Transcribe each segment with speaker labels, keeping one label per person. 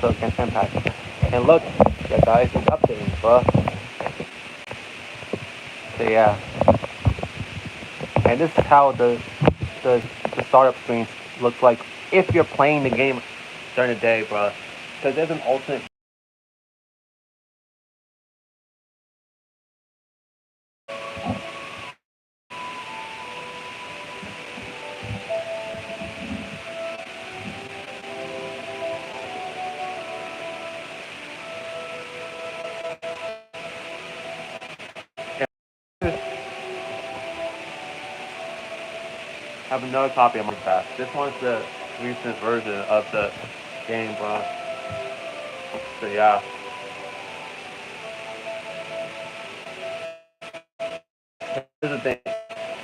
Speaker 1: also Genshin Impact. And look, the guys is updating, bro. So yeah, and this is how the, the startup screen looks like if you're playing the game during the day, bro. Because there's an alternate. I have another copy of Minecraft. This one's the recent version of the game, bro. So yeah. Here's the thing.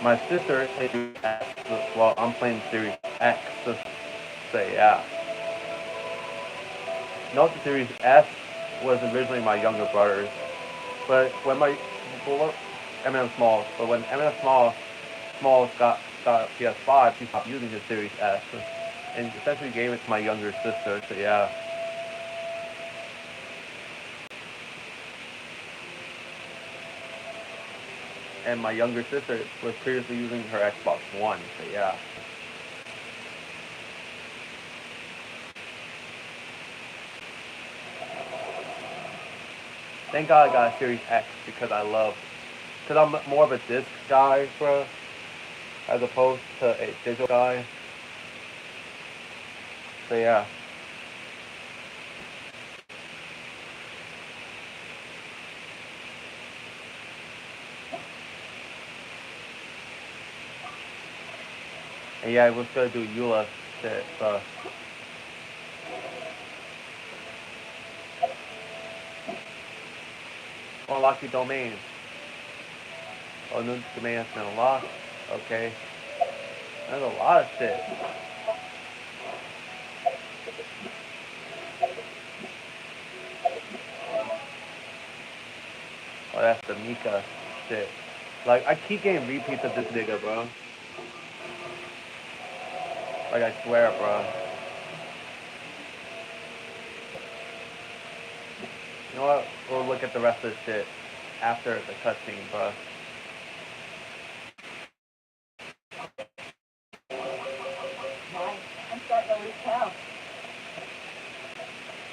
Speaker 1: My sister is Series X, while I'm playing Series X. So yeah. Note the Series S was originally my younger brother's, but when my well, Eminem Small, but when Eminem Small got PS5, he stopped using his Series S, and essentially gave it to my younger sister. So yeah. And my younger sister was previously using her Xbox One. So yeah. Thank God I got a Series X because because I'm more of a disc guy, bro, as opposed to a digital guy. So yeah. And yeah, I was gonna do Eula shit, bro. Unlock your domain. Oh, new domain has been unlocked. Okay. There's a lot of shit. Oh, that's the Mika shit. Like, I keep getting repeats of this nigga, bro. Like, I swear, bro. You know what? We'll look at the rest of the shit after the cutscene, bro.
Speaker 2: I'm starting to lose count.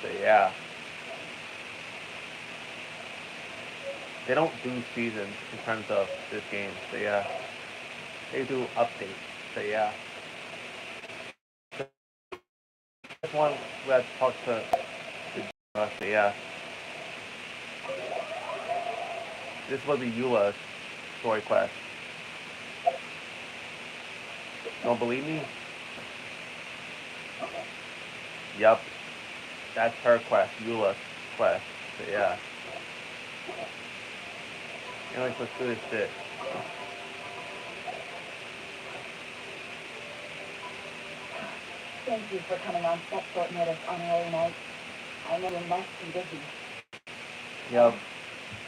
Speaker 1: So yeah. They don't do seasons in terms of this game. So yeah. They do updates. So yeah. This one we had to talk to so yeah. This will be Eula's story quest. Don't believe me? Yup. That's her quest, Eula's quest. So yeah. Anyways, let's do this shit.
Speaker 2: Thank you for coming on such short notice on an early night. I know you must be busy.
Speaker 1: Yup.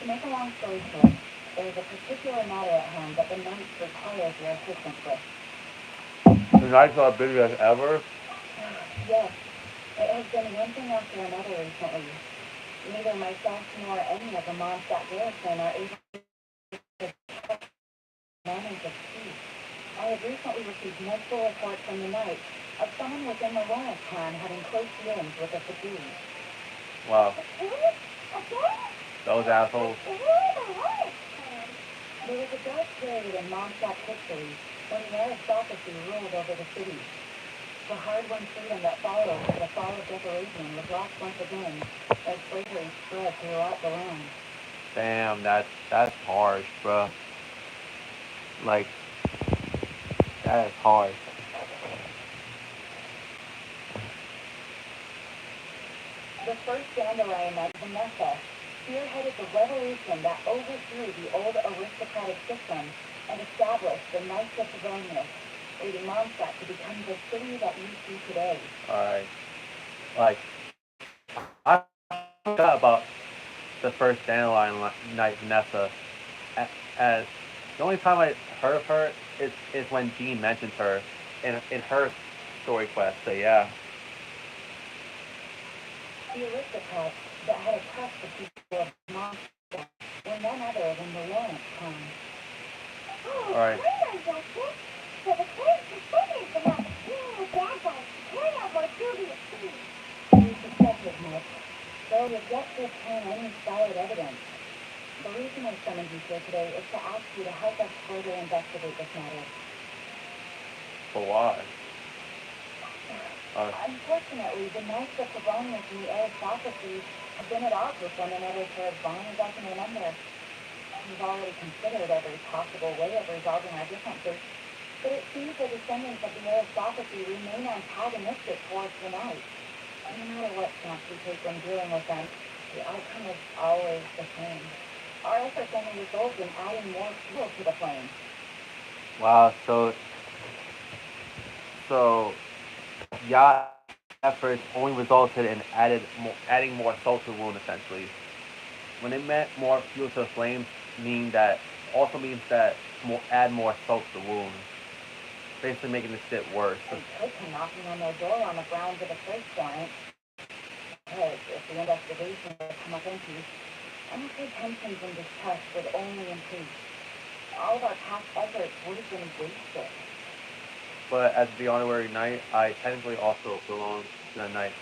Speaker 2: To make a long story short, there is a particular matter at hand that the Knights requires your assistance with.
Speaker 1: The nights are busy as ever.
Speaker 2: Yes, it has been one thing after another recently. Neither myself nor any of the Mondstadt garrison are able to manage of peace. I have recently received multiple reports from the Knights of someone within the Lawrence clan having close dealings with the Sabine.
Speaker 1: Wow. Those assholes.
Speaker 2: There was a dark period in Mondstadt history when the aristocracy ruled over the city. The hard-won freedom that followed the fall of Decoration was lost once again as slavery spread throughout the land.
Speaker 1: Damn, that's harsh, bro. Like, that is harsh.
Speaker 2: The first Dandelion Knight, Vanessa, spearheaded the revolution that overthrew the old aristocratic system and established the Knights of Favonius, leading Mondstadt to become the city that you see today.
Speaker 1: Alright. Like, I forgot about the first Dandelion Knight, Vanessa. As the only time I heard of her is when Jean mentions her in her story quest. So yeah.
Speaker 2: The aristocrats that had oppressed the people of Moscow were none other than the Lawrence clan. Oh,
Speaker 1: Alright.
Speaker 2: So the claims suspended for not being a bad guy. Carry out more dubious deeds. You suspected, Nick. Though you've yet to obtain any solid evidence. The reason I summoned you here today is to ask you to help us further investigate this matter.
Speaker 1: But why?
Speaker 2: Unfortunately, the knights of Favonius and the aristocracy have been at odds with one another for as long as I can remember. We've already considered every possible way of resolving our differences, but it seems the descendants of the aristocracy remain antagonistic towards the knights. No matter what stance we take when dealing with them, the outcome is always the same. Our efforts only result in adding more fuel to the flame.
Speaker 1: Wow, so Yacht's efforts only resulted in adding more salt to the wound, essentially. When it meant more fuel to the flames, means that add more salt to the wound, basically making the shit worse.
Speaker 2: We could come knocking on their door on the grounds of a search warrant. But if the investigation were to come up empty, I'm afraid tensions and distrust would only increase. All of our past efforts would have been wasted.
Speaker 1: But as the honorary knight, I technically also belong to the knight.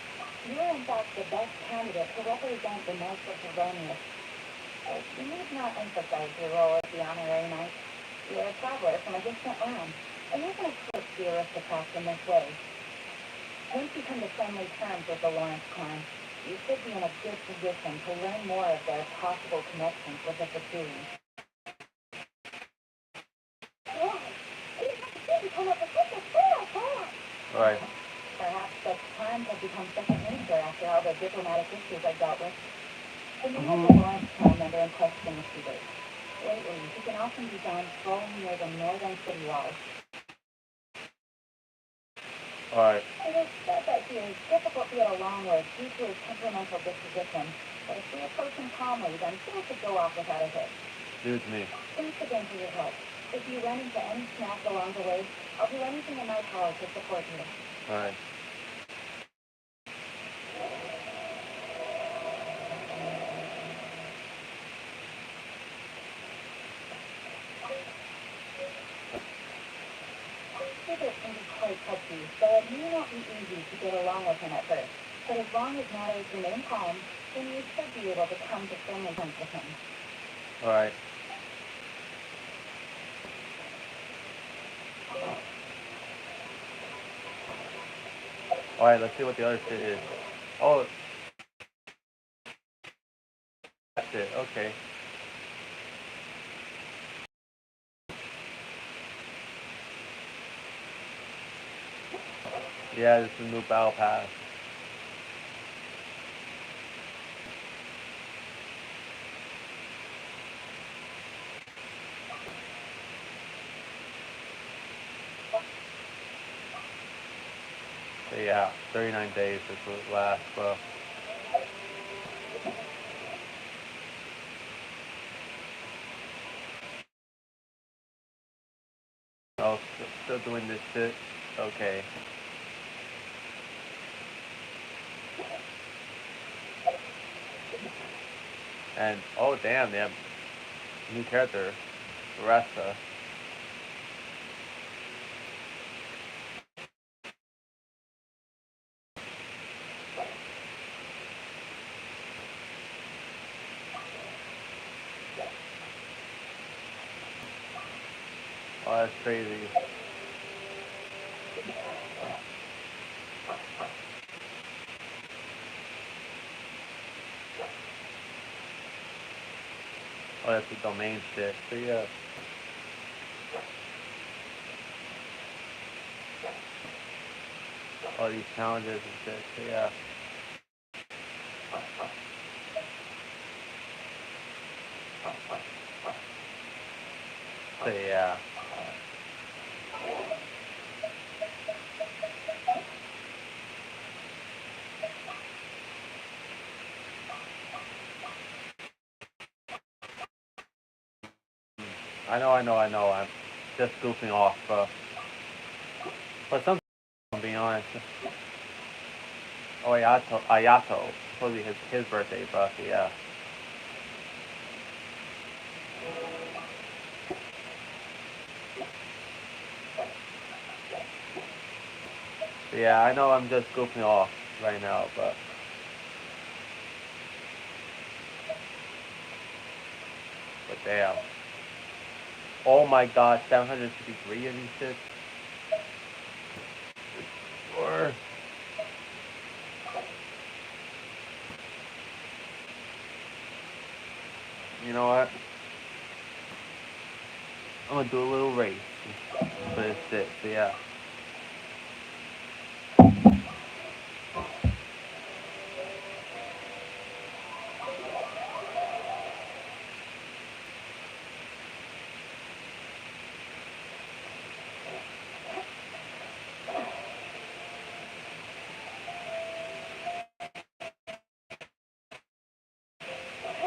Speaker 2: You are in fact the best candidate to represent the Knights of Favonius. You need not emphasize your role as the honorary knight. You are a traveler from a distant land, and you can eclipse the aristocrats in this way. Once you come to friendly terms with the Lawrence clan, you should be in a good position to learn more of their possible connections with the Fatui.
Speaker 1: Right.
Speaker 2: Perhaps such plans have become second nature after all the diplomatic issues I've dealt with. The name of the Lawrence clan member in question is Hubert. Lately, he can often be found strolling near the northern city walls.
Speaker 1: Alright.
Speaker 2: It is said that he is difficult to get along with due to his temperamental disposition, but if we approach him calmly, then he should go off without a hitch.
Speaker 1: Do it to me.
Speaker 2: Thanks again for your help. If you run into any snags along the way, I'll do anything in my power to support you.
Speaker 1: Alright.
Speaker 2: Hubert can be quite touchy, so it may not be easy to get along with him at first. But as long as matters remain calm, then you should be able to come to friendly terms with him.
Speaker 1: Alright. Alright, let's see what the other shit is. Oh. That's it, okay. Yeah, this is a new battle pass. So yeah, 39 days this will last, bro. Oh, still doing this shit? Okay. And, oh damn, they have a new character, Rasta. Oh, that's crazy. Oh, that's the domain shit. So yeah. All these challenges and shit. So yeah. So yeah. I know. I'm just goofing off, bro. But sometimes, I'm being honest. Oh, Ayato. Supposed to be his birthday, bro. So yeah. So yeah, I know I'm just goofing off right now, but damn. Oh my god, 753 of these shit. Or you know what? I'm gonna do a little race for this shit. So yeah.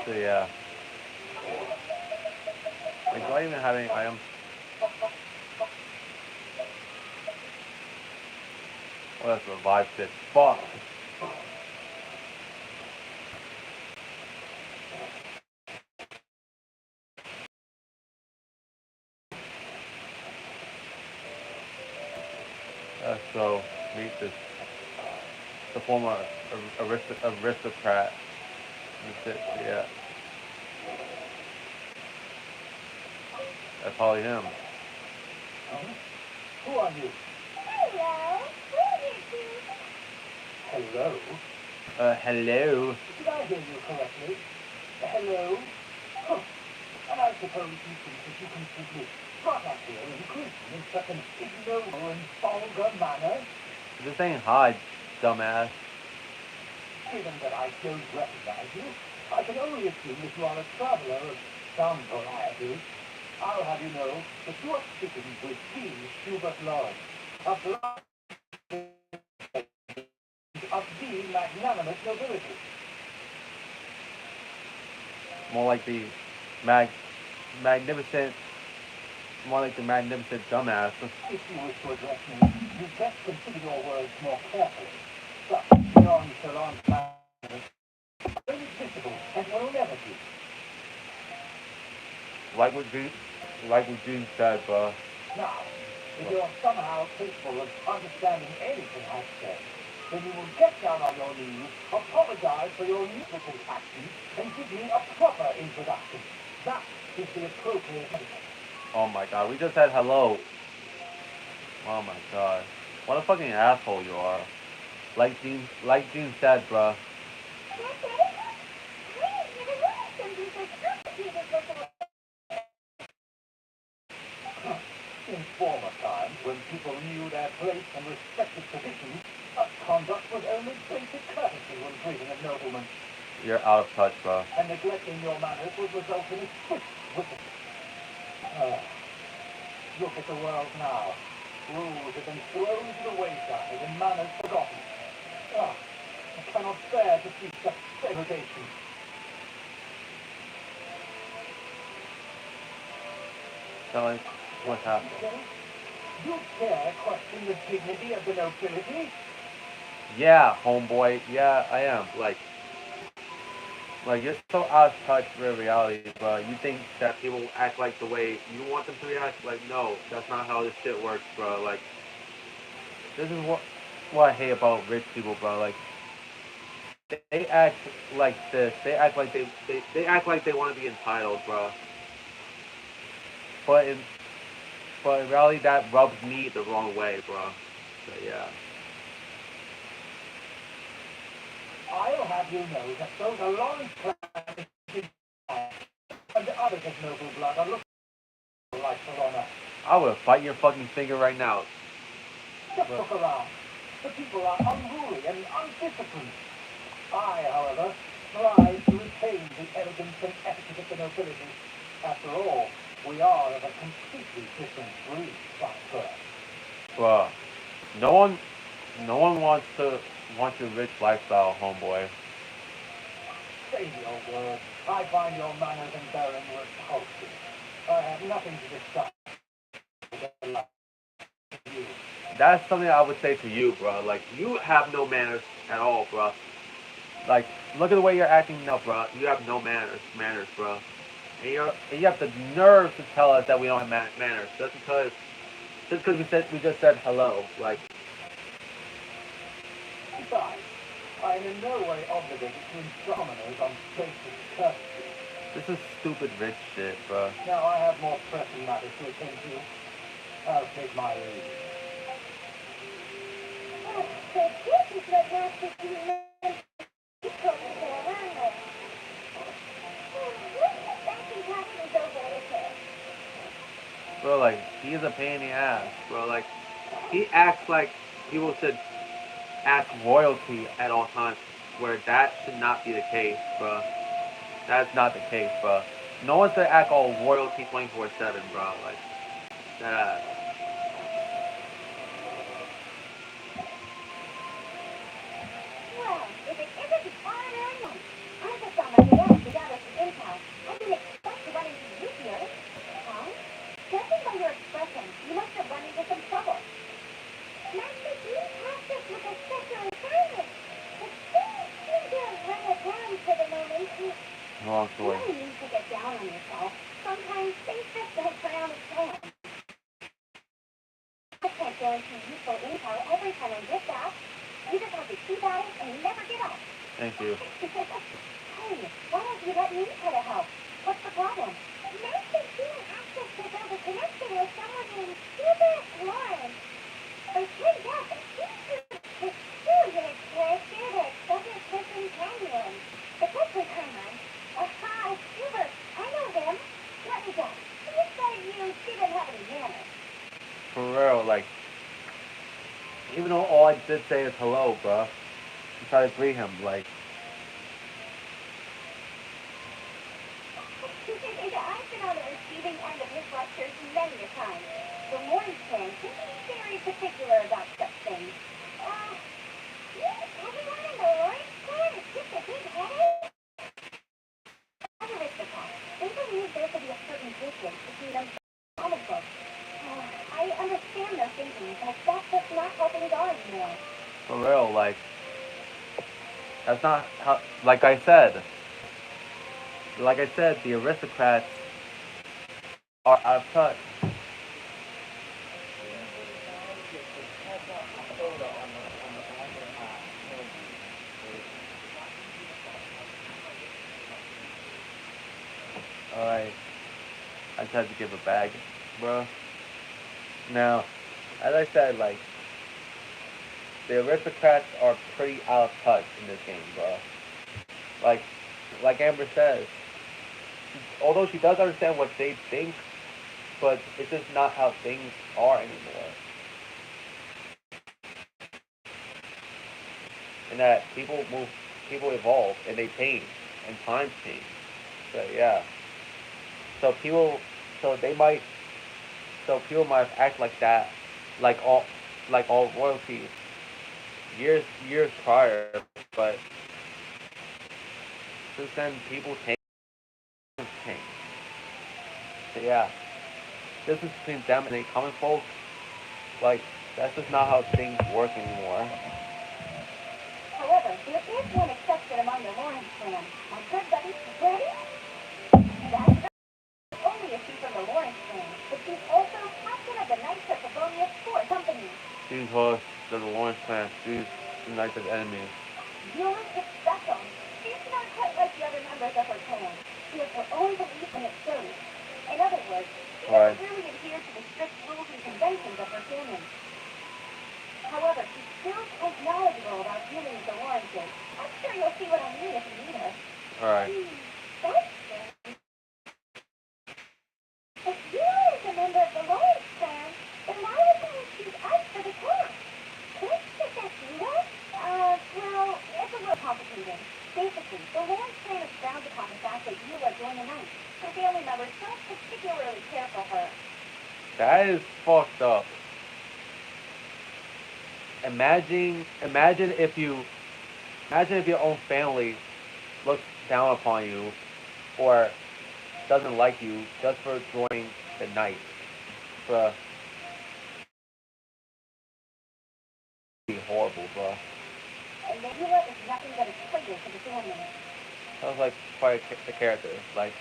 Speaker 1: So yeah. Like, do I even have any items? Oh, that's revive shit. Fuck. So meet the former aristocrat and shit. So yeah, that's probably him.
Speaker 2: Who are you? Hello. Who are you? Hello?
Speaker 1: Hello.
Speaker 2: Did I hear you correctly? Hello? Huh. And I suppose you think that you can simply trot up here and greet me in such an ignoble and vulgar manner?
Speaker 1: This ain't hard, dumbass.
Speaker 2: Given that I don't recognize you, I can only assume that you are a traveler of some variety. I'll have you know that you are speaking with the Hubert Lawrence, a blood of the magnanimous nobility.
Speaker 1: More like the mag magnificent. More like the magnificent dumbass.
Speaker 2: If you wish to address me, you best consider your words more carefully. But nonchalant manners are irresistible and will never do.
Speaker 1: Like what June, like what June said, bro.
Speaker 2: Now, if you're somehow capable of understanding anything I've said, then you will get down on your knees, apologize for your negligent actions, and give me a proper introduction. That is the appropriate etiquette.
Speaker 1: Oh my god, we just said hello. Oh my god, what a fucking asshole you are. Like Gene said, bro.
Speaker 2: In former times, when people knew their place and respected traditions, such conduct was only basic courtesy when greeting a nobleman,
Speaker 1: You're out of touch, bro.
Speaker 2: and neglecting your manners would result in a strict witness. Ah, look at the world now. Rules have been thrown to the wayside and manners forgotten. Ah, I cannot bear to see such degradation.
Speaker 1: Tell me what happened.
Speaker 2: You dare question the dignity of the nobility?
Speaker 1: Yeah, homeboy. Yeah, I am. Like you're so out of touch with reality, bro. You think that people act like the way you want them to react? Like, no, that's not how this shit works, bro. Like, this is what I hate about rich people, bro. Like, they act like this. They act like they act like they want to be entitled, bro. But in but in reality, that rubs me the wrong way, bro. So yeah.
Speaker 2: I'll have you know that those are Lawrence Clancy and the others of noble blood are looking for rightful honor.
Speaker 1: I would fight your fucking finger right now.
Speaker 2: Just
Speaker 1: But
Speaker 2: look around. The people are unruly and undisciplined. I, however, strive to retain the elegance and etiquette of the nobility. After all, we are of a completely different breed, by birth.
Speaker 1: bro, no one no one wants your rich lifestyle, homeboy.
Speaker 2: Say your word. I find your manners and bearing repulsive. I have nothing to discuss with the like of you.
Speaker 1: That's something I would say to you, bro. Like you have no manners. at all, bro. Like, look at the way you're acting now, bro. You have no manners, bro. And you have the nerve to tell us that we don't have manners just because we just said hello. Like,
Speaker 3: Besides, I am in no way obligated to examiners on basic courtesy.
Speaker 1: this is stupid rich shit, bro.
Speaker 3: Now I have more pressing matters to attend to. I'll take my leave.
Speaker 2: The kids is what master you told me to around with. What's the fashion classes over with it?
Speaker 1: Bro, like, he's a pain in the ass, bro. Like, he acts like people should ask royalty at all times, where that should not be the case, bro. That's not the case, bro. No one's gonna act all royalty 24/7, bro. Like, that.
Speaker 2: Well, if it isn't the ordinary night, I just saw my dad to gather some intel. I didn't expect to run into you here. Huh? Judging by your expression, you must have run into some trouble. Master, you passed us with a special assignment. But things seem to have run it down for the moment.
Speaker 1: Wrong
Speaker 2: You
Speaker 1: story.
Speaker 2: don't need to get down on yourself. Sometimes things just don't turn out as planned. I can't guarantee useful intel every time I get that. You just have to keep at it and never get up.
Speaker 1: Thank you.
Speaker 2: Hey, why don't you let me try to help? What's the problem? Master's being access to build a connection with someone named Hubert Lawrence. It turns out that he's a peculiar character that doesn't listen genuine. But that's what I mind. Aha, Hubert, I know him. Let me guess. You said you didn't have any manners.
Speaker 1: For real, like, even though all I did say is hello, bro. You try to greet him, like,
Speaker 2: I've been on the receiving end of his lectures many a time. The Lawrence clan can be very particular about such things. Everyone in the Lawrence clan is just a big headache? As aristocrats, they believe there to be a certain distance between them and comic books. I understand their thinking, but that's just not helping it on anymore.
Speaker 1: for real, like, that's not how, like I said, the aristocrats are out of touch. Alright, I just had to give a bag, bro. Now, as I said, like, the aristocrats are pretty out of touch in this game, bro. Like, like Amber says, although she does understand what they think, but it's just not how things are anymore. And that people evolve, and they change, and times change. So yeah, so people, so they might, so people might act like that, like all royalty years prior, but since then people change. So yeah, this is between them and the common folk. Like, that's just not how things work anymore.
Speaker 2: However, there is one exception among the Lawrence clan. My good buddy, Freddie? That's only a chief from the Lawrence clan, but she's also captain of the Knights of Favonius Sport Company.
Speaker 1: These hosts, the Lawrence clan, these united enemies.
Speaker 2: Viewers is special. She's not quite like the other members of her clan. She has her own beliefs and it shows. In other words, she
Speaker 1: Right.
Speaker 2: doesn't really adhere to the strict rules and conventions of her family. However, she's still quite knowledgeable about dealing with the Lawrences. I'm sure you'll see what I mean if you meet her.
Speaker 1: Alright.
Speaker 2: That's strange. If you are a member of the Lawrence clan, then why would you choose us for the clan? Can't you just ask Rita? Well, it's a little complicated. Basically, the Lawrence clan is frowned upon the fact that you are joining the Knights. Her family members don't particularly care for her.
Speaker 1: That is fucked up. Imagine if your own family looks down upon you or doesn't like you just for joining the Knights. Bruh, be horrible, bruh.
Speaker 2: and Nebula is nothing but a traitor to the family.
Speaker 1: Sounds like quite the character. Like,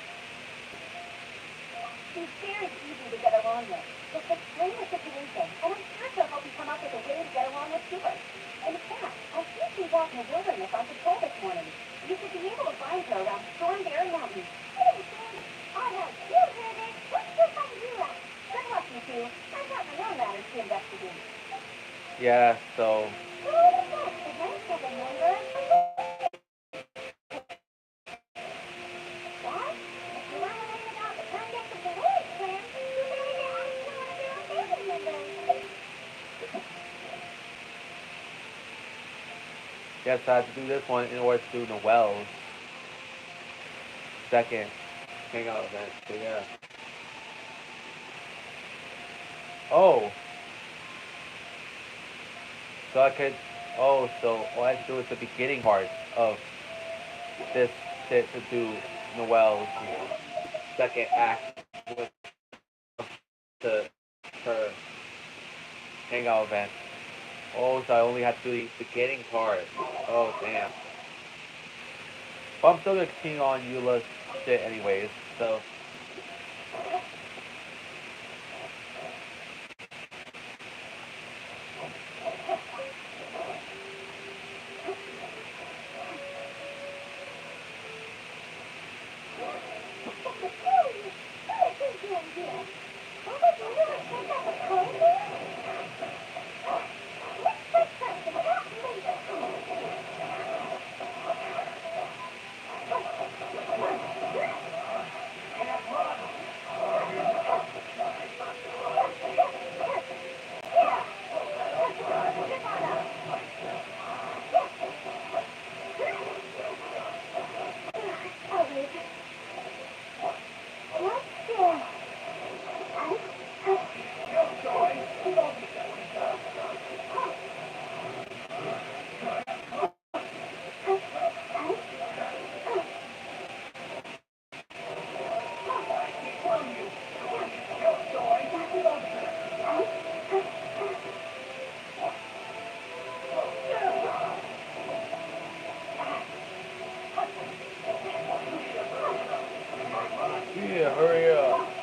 Speaker 2: She's very easy to get along with. Just explain the situation, and I'm sure she'll help you come up with a way to get along with Stuart. In fact, I think she's out in the wilderness on patrol this morning. You should be able to find her around Stormberry Mountain. Hey, Sam. I have you heard it. What's this on you at? Good luck, you two. I've got my own matters to investigate.
Speaker 1: yeah, so.
Speaker 2: Who is that? The nice of a member? What? If you want to learn about the conduct of the Lord's plan, you better get out to one of your family members.
Speaker 1: Yes, I had to do this one in order to do Noel's second hangout event. So yeah. Oh. So I could. Oh, so all I have to do is the beginning part of this to do Noel's second act with the her hangout event. Oh, so I only have to do the beginning part. Oh, damn. But I'm still gonna continue on Eula's shit anyways, so. Yeah, hurry up.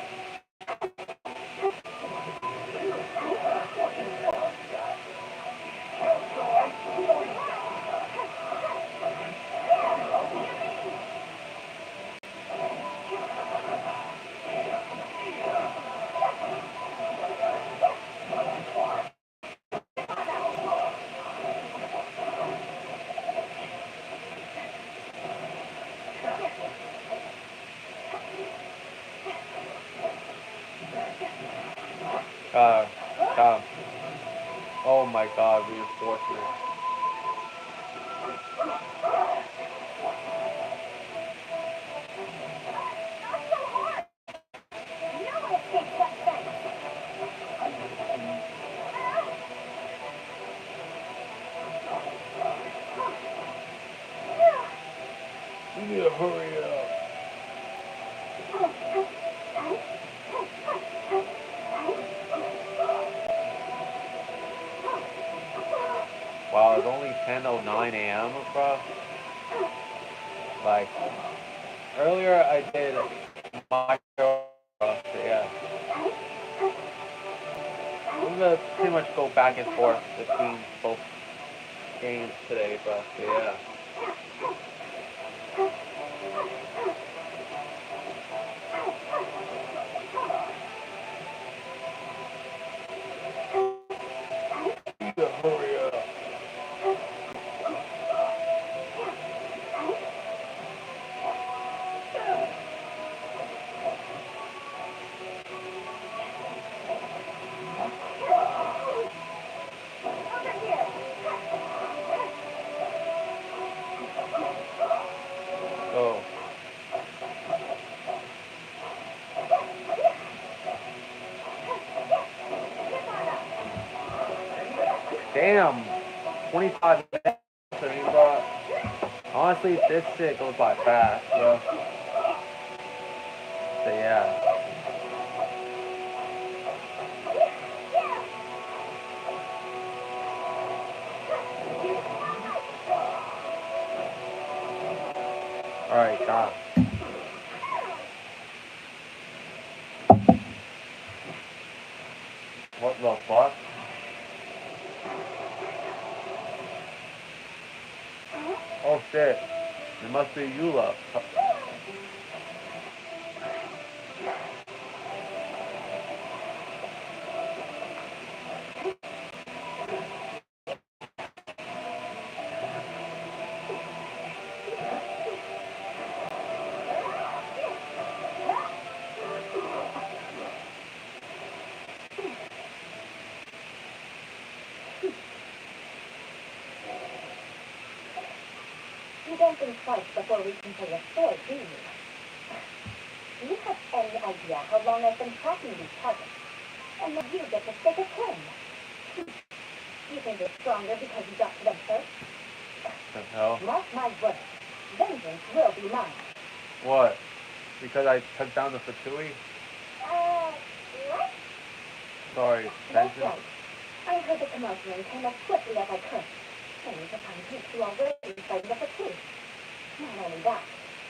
Speaker 1: Uh, uh, oh my god, reinforcement. You need to hurry up. Wow, it's only 10:09 a.m., bro. Like, earlier I did my show, so yeah. I'm gonna pretty much go back and forth between both games today, but yeah. You need to hurry up. Oh. Damn. 25 minutes, I mean, bro. Honestly, this shit goes by fast, bro. So yeah. Alright, got him. What the fuck? Oh shit. It must be Eula.
Speaker 2: You don't think twice before reaching for your sword, do you? Do you have any idea how long I've been tracking these targets? And then you get to stick a pin. You think you're stronger because you got to them first?
Speaker 1: The hell?
Speaker 2: Mark my words. Vengeance will be mine.
Speaker 1: What? Because I took down the Fatui?
Speaker 2: What?
Speaker 1: Sorry,
Speaker 2: That's
Speaker 1: vengeance?
Speaker 2: right. I heard the commotion and came as quickly as I could. Only to find you two already fighting the fatigue. Not only that,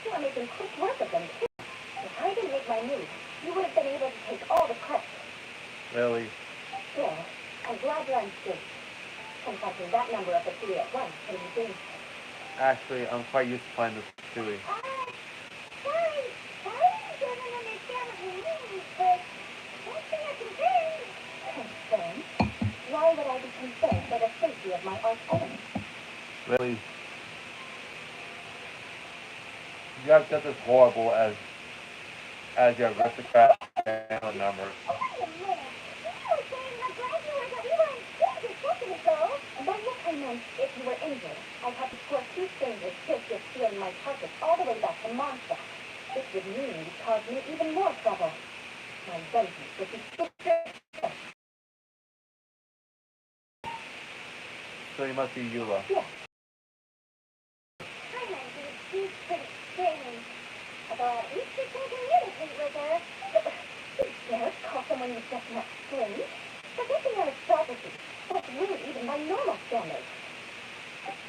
Speaker 2: you are making quick work of them, too. If I didn't make my move, you would have been able to take all the credit.
Speaker 1: Really?
Speaker 2: Still, I'm glad you're unscathed. Confronting that number of fatigue at once can be dangerous.
Speaker 1: Actually, I'm quite used to playing the Fatui.
Speaker 2: Sorry. I don't understand what you mean, but don't say you're concerned. Concerned? Why would I be concerned for the safety of my arch enemy?
Speaker 1: Really? You have just as horrible as your aristocrat family members.
Speaker 2: Wait a minute. You were saying the graduates that we were in school just seconds ago. By which I meant if you were injured, I'd have to score 2 strangers guilty of stealing my target all the way back to Mondstadt. This would mean you'd cause me even more trouble. My vengeance would be strict.
Speaker 1: So you must be Eula.
Speaker 2: Yes. I might be. She's pretty strange. Although at least you can communicate with her. You dare call someone you've just met strange? Forgetting aristocracy. That's rude even by normal standards.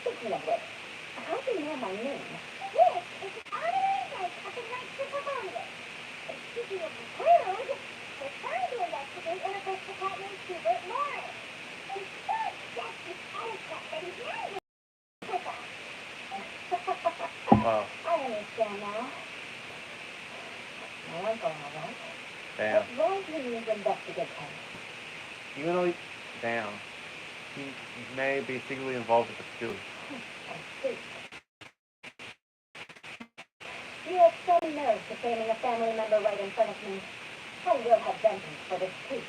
Speaker 2: Speaking of which, how do you know my name? Yes, it's an honorary rank of the Knights of Columbus. Speaking of rude, we're trying to investigate an official cat named Hubert Morris. It's not just the etiquette that he's married with us.
Speaker 1: Wow.
Speaker 2: I understand now. My uncle, all right.
Speaker 1: Damn.
Speaker 2: Why do you need to investigate him?
Speaker 1: Even though damn. He may be secretly involved with the Fatui.
Speaker 2: I see. You have some nerve defaming a family member right in front of me. I will have vengeance for this too.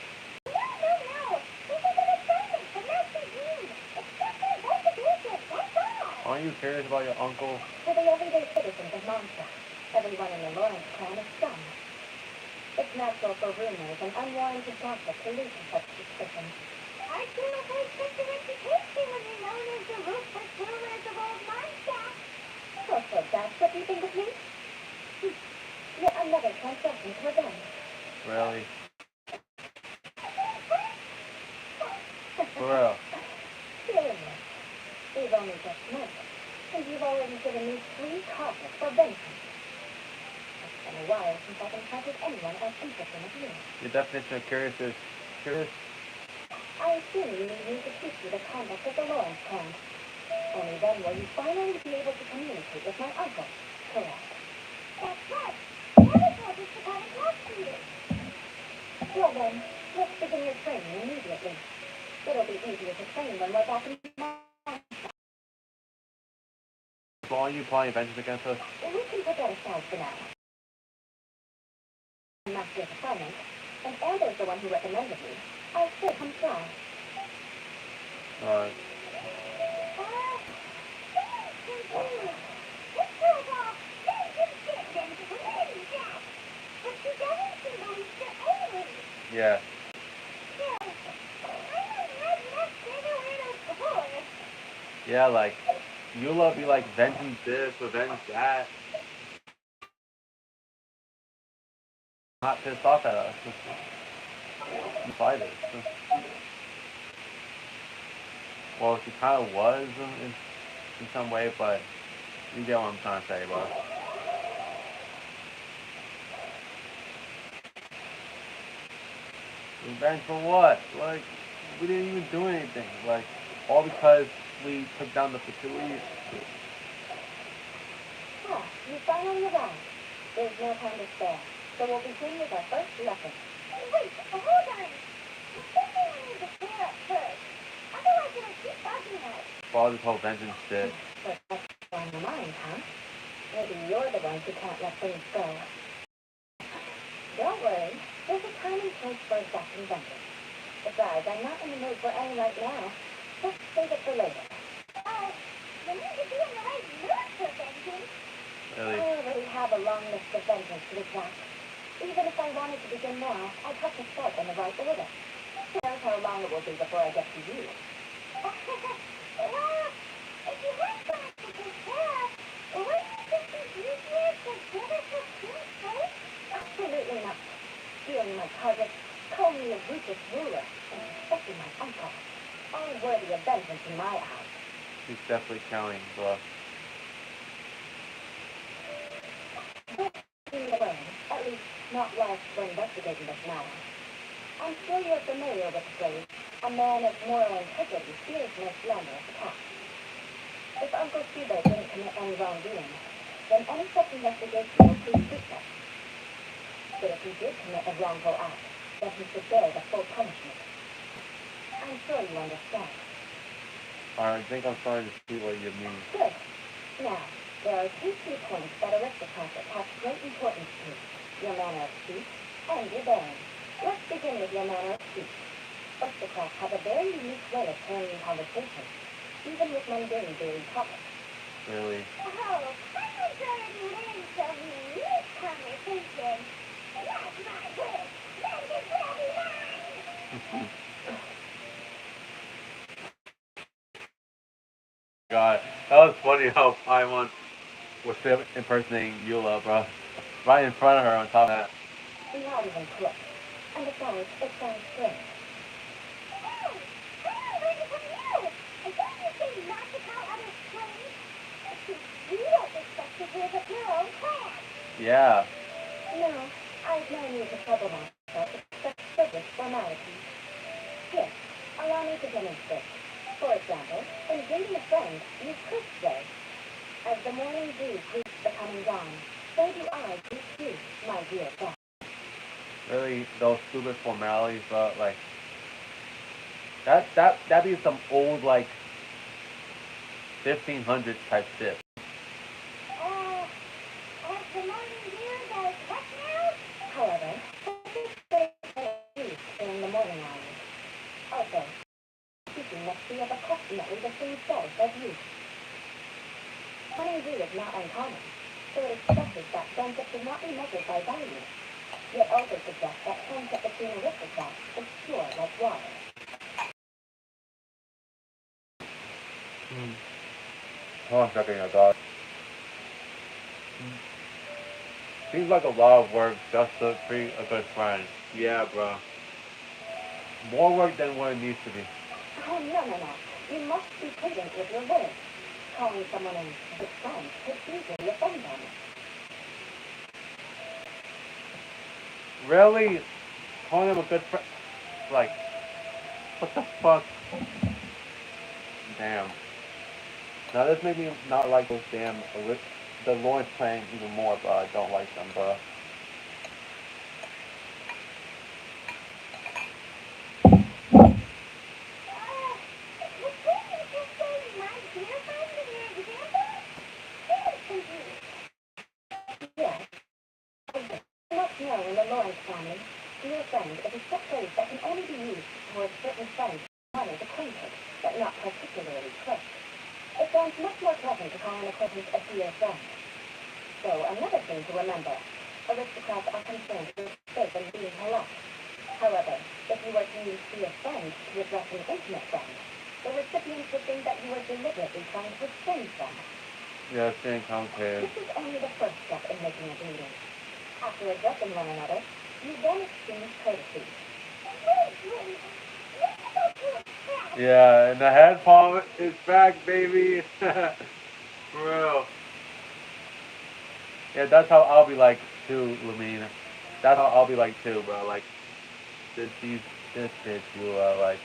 Speaker 2: No. This is an assignment from Master Green. It's just an investigation, that's all.
Speaker 1: Aren't you curious about your uncle?
Speaker 2: To the everyday citizens of Mondstadt, everyone in the Lawrence clan is scum. It's natural for rumors and unwarranted gossip to lead to such suspicions. Our team has had such a reputation when we're known as the ruthless rulers of old Mondstadt. So that's what you think of me? Yet another transgression to revenge.
Speaker 1: Really? For real?
Speaker 2: Seriously, we've only just met, and you've already given me 3 causes for vengeance. It's been a while since I've encountered anyone as interesting as you.
Speaker 1: Your definition of curious is curious?
Speaker 2: I assume you need me to teach you the conduct of the Lawrence clan. Only then will you finally be able to communicate with my uncle, correct? That's right. Never told us to come and talk to you. Well then, let's begin your training immediately. It'll be easier to train when we're back in Mondstadt.
Speaker 1: So are you planning vengeance against us?
Speaker 2: We can put that aside for now. Master's assignment, and Amber's the one who recommended me. I'll still come try.
Speaker 1: Alright. Yeah. Yeah, like, Eula be like, vengeance this, revenge that. Not pissed off at us. You fight it. Well, she kind of was in some way, but you get what I'm trying to say, bro. Revenge for what? Like, we didn't even do anything. Like, all because we took down the facility.
Speaker 2: Ah, you finally arrived. There's no time to spare, so we'll begin with our first lesson. Wait, hold on. You said we wanted to clear up first. Otherwise it'll keep bugging us.
Speaker 1: For all this whole vengeance shit.
Speaker 2: But that's on your mind, huh? Maybe you're the ones who can't let things go. Don't worry. There's a time and place for exacting vengeance. Besides, I'm not in the mood for any right now. Let's save it for later. Oh, you need to be in the right mood for vengeance.
Speaker 1: Really?
Speaker 2: I already have a long list of vengeance to exact. Even if I wanted to begin now, I'd have to start in the right order. Who knows how long it will be before I get to you? Well, if you have so much to take care of, wouldn't it just be easier to give us a clean slate? Absolutely not. Stealing my target, calling me a ruthless ruler, and respecting my uncle. All worthy of vengeance in my eyes.
Speaker 1: He's definitely counting, bro.
Speaker 2: But alone, at least not whilst we're investigating this matter. I'm sure you're familiar with the phrase, a man of moral integrity fears no slanderous attack. If Uncle Shiba didn't commit any wrongdoing, then any such investigation will prove fruitless. But if he did commit a wrongful act, then he should bear the full punishment. I'm sure you understand.
Speaker 1: I think I'm starting to see what you mean.
Speaker 2: Good. Now, there are two key points that aristocrats attach great importance to. Your manner of speech and your bearing. Let's begin with your manner of speech. Aristocrats have a very unique way of carrying conversation, even with mundane daily topics.
Speaker 1: Really?
Speaker 2: Oh, I was already learning some unique conversation. That's my word. That's a bloody line.
Speaker 1: God, that was funny how Paimon was still impersonating Eula, bro. Right in front of her on top of that.
Speaker 2: Not even close. And besides, it sounds strange. Oh, I learned it from you. And don't you say not to tell others strange? You don't expect to live at your own class.
Speaker 1: Yeah.
Speaker 2: No, I've no need to trouble myself except frivolous formalities. Here, allow me to demonstrate. For example, in greeting a friend, you could say, as the morning dew greets the coming dawn, so do I greet you, my dear friend.
Speaker 1: Really, those stupid formalities, bro. Like, that'd be some old, like, 1500s type shit.
Speaker 2: As the morning dew does what now? However, such a use during the morning hours. Also, speaking must be of approximately the same status as you. Morning dew is not uncommon, so it expresses that friendship should not be measured by value. Yet also suggests that friendship between aristocrats is pure like water.
Speaker 1: Hold on a second, your dog. Seems like a lot of work just to be a good friend. Yeah, bro. More work than what it needs to be.
Speaker 2: Oh, no. You must be prudent with your words. Calling someone a good friend could easily offend them.
Speaker 1: Really? Calling him a good friend? Like, what the fuck? Damn. Now this made me not like those damn the Lawrence playing even more, but I don't like them, bro.
Speaker 2: Yes. You must know in the Lawrence family, dear friend is a set phrase that can only be used towards certain friends one is acquainted, but not particularly close. It sounds much more pleasant to call an acquaintance a dear friend. So, another thing to remember, aristocrats are concerned with space and being polite. However, if you were to use dear friend to address an intimate friend, the recipients would think that you were deliberately trying to estrange them.
Speaker 1: Yeah, it's getting complicated.
Speaker 2: This is only the first step in making a greeting. After addressing one another, you then exchange courtesies.
Speaker 1: Yeah, and the head palm is back, baby. For real. Yeah, that's how I'll be like too, Lamine. That's how I'll be like too, bro. Like, these this bitch, you like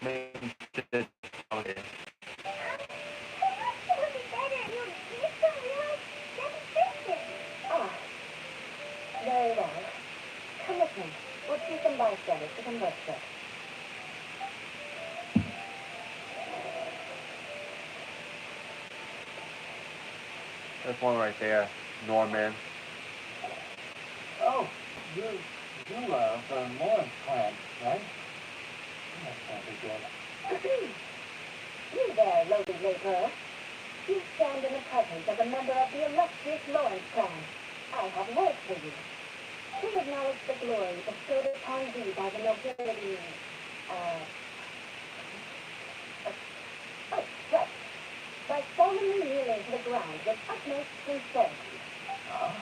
Speaker 1: making shit okay.
Speaker 2: Ah, very well. Come with me. We'll see some bystanders to converse with.
Speaker 1: There's one right there, Norman.
Speaker 3: Oh, you from Lawrence clan, right? That can't be good.
Speaker 2: You there, lowly laborer. You stand in the presence of a member of the illustrious Lawrence clan. I have work for you. To acknowledge the glory bestowed upon thee by the nobility, uh, oh, right. By solemnly kneeling to the ground with utmost sincerity.
Speaker 3: Huh?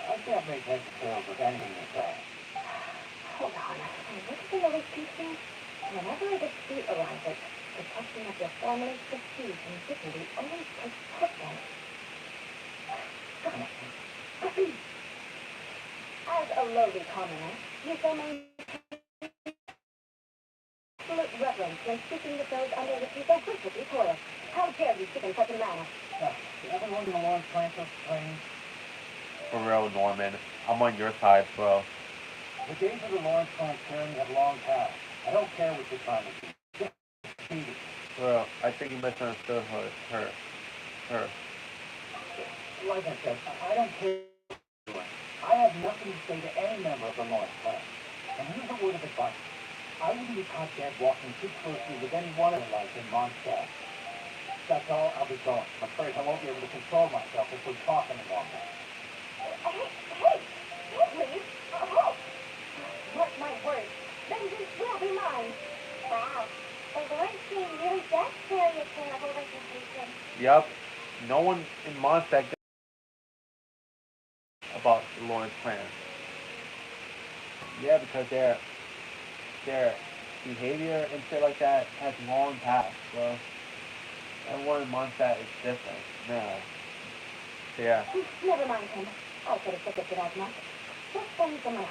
Speaker 3: I can't make heads or tails with anything you say.
Speaker 2: Hold on. What does the always teach me? Whenever a dispute arises, protection of your family's prestige and dignity always takes precedence. Got it. As a lowly commoner, you shall maintain absolute reverence when speaking with those under which you so graciously toil. How dare you speak in such a manner?
Speaker 3: Everyone in the Lawrence clan so strange.
Speaker 1: For real, Norman. I'm on your side, bro.
Speaker 3: The days of the Lawrence clan tyranny have long passed. I don't care what you're trying to do. Just beat it.
Speaker 1: Bro, I think you misunderstood her.
Speaker 3: Like I said, I don't care. I have nothing to say to any member of the Lawrence clan. And here's a word of advice. I wouldn't be caught dead walking too closely with any one of the life in Mondstadt. That's all. I'll be going. I'm afraid I won't be able to control myself if we talk any longer.
Speaker 2: Hey! Don't leave! Halt! Mark my words. Vengeance will be mine. Wow. The Lord King really does carry a terrible reputation.
Speaker 1: Yup. No one in Mondstadt about the Lawrence clan. Yeah, because their behavior and shit like that has long passed, bro. Everyone in Mondstadt is different. Man. Yeah.
Speaker 2: Never mind him. I could have predicted as much. Let's find someone else.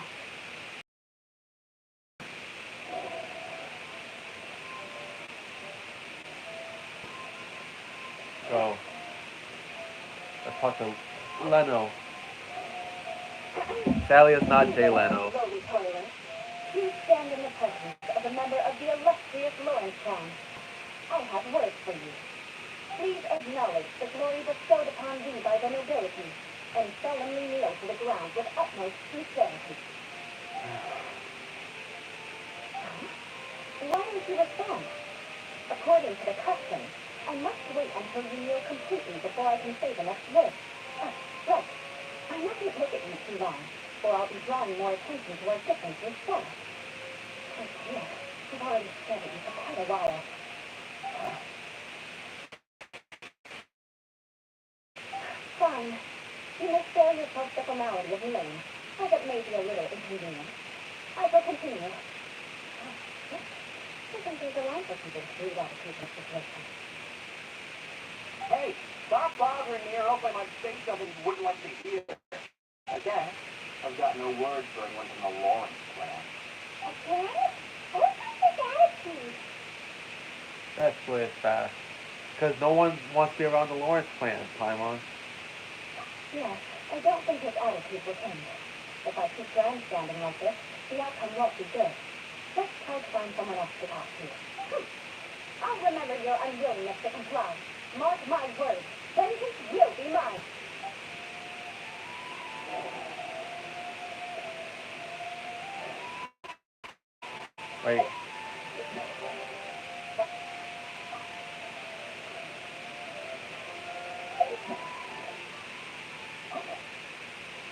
Speaker 1: So let's talk to Leno. Sadly, it's not Jay Leno.
Speaker 2: Lowly toiler. You stand in the presence of a member of the illustrious Lawrence clan. I have words for you. Please acknowledge the glory bestowed upon thee by the nobility, and solemnly kneel to the ground with utmost sincerity. Why don't you respond? According to the custom, I must wait until you kneel completely before I can say the next word. Right. I mustn't look at you too long, or I'll be drawing more attention to our difference instead. Oh dear, I've already stared at you for quite a while. Fine. You may spare yourself the formality of kneeling, as it may be a little inconvenient. I shall continue. I think there's a line for people to read out a people's situation.
Speaker 3: Hey, stop bothering me or else I might say something you wouldn't like to hear. Again, I've got no words for anyone from the Lawrence clan.
Speaker 2: Again? What's with this attitude?
Speaker 1: That's where it's fast. Because no one wants to be around the Lawrence clan, Paimon.
Speaker 2: Yes, I don't think his attitude will change. If I keep grandstanding like this, the outcome won't be good. Let's try to find someone else to talk to. I'll remember your unwillingness to comply. Mark my words. Vengeance will be mine.
Speaker 1: Wait.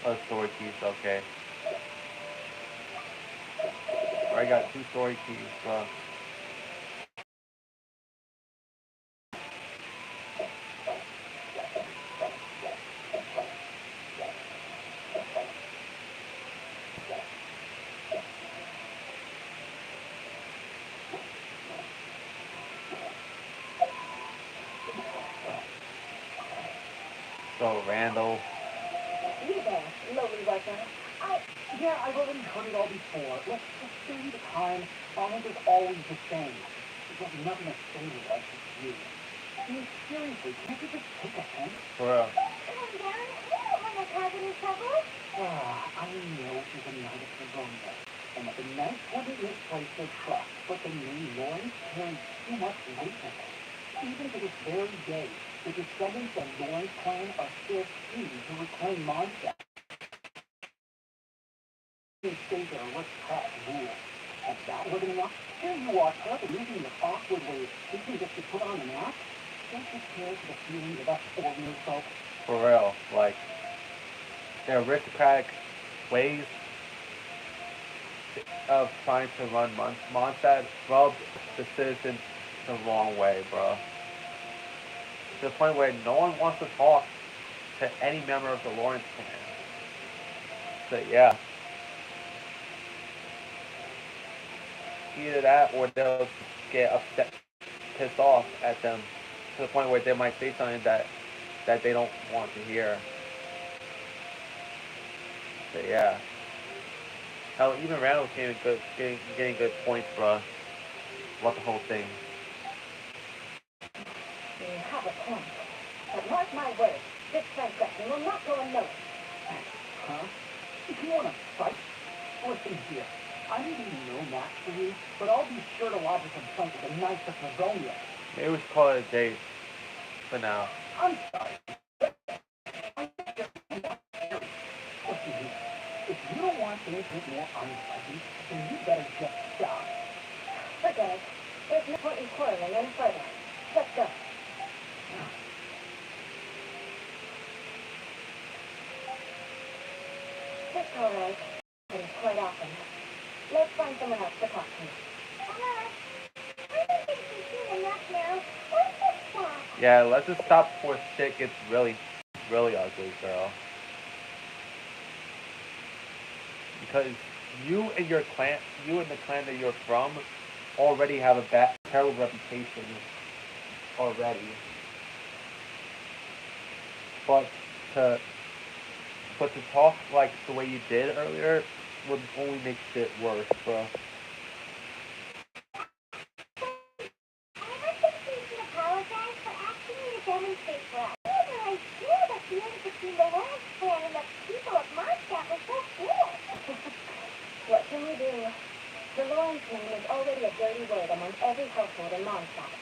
Speaker 1: Oh, story keys, okay. I got 2 story keys, bro. So, Randall.
Speaker 2: You there, lowly worker.
Speaker 3: Yeah, I've already heard it all before. Let's just stay the time. Always is always the same. There's nothing to say to us with you. I mean, seriously, can't you just take a hint?
Speaker 1: Bro.
Speaker 2: Calm down. We don't want to cause any trouble.
Speaker 3: I know she's a knight of Livonia, and that the knights wouldn't misplace their trust, but the name Lawrence carries too much weight with it. Even to this very day, the descendants of Lawrence clan are still scheming to reclaim Mondstadt. Stay there, let's pass rules. And that wasn't enough. Here you are, Kirk, using your awkward way of speaking just to put on an act. Don't you care for the feelings of us ordinary folk?
Speaker 1: For real. Like, their aristocratic ways of trying to run Mondstadt rubbed the citizens the wrong way, bro. To the point where no one wants to talk to any member of the Lawrence clan. So yeah. Either that or they'll get upset, pissed off at them to the point where they might say something that they don't want to hear. So yeah. Hell, even Randall came getting good points, bro. About the whole thing.
Speaker 2: You have a point. But mark my words, this transgression will not go unnoticed.
Speaker 3: Huh? If you want to fight, listen here. I may be no match for you, but I'll be sure to lodge a complaint with the Knights of Livonia.
Speaker 1: Maybe we should call it a day for now.
Speaker 3: I'm sorry. Listen here. If you don't want things to get more unpleasant, then you better just stop.
Speaker 2: Forget it. There's no point in quarreling any further. Let's go. That's all right. And quite often. Let's find someone else to talk to. I think we've seen enough now. Let's just stop.
Speaker 1: Yeah, let's just stop before shit gets really, really ugly, girl. Because you and the clan that you're from, already have a terrible reputation already. But to talk like the way you did earlier would only make shit worse, bro.
Speaker 2: I think we should apologize for asking you to demonstrate for us. We had no idea the feelings between the Lawrence clan and the people of Mondstadt were so fierce. What can we do? The Lawrence name is already a dirty word among every household in Mondstadt.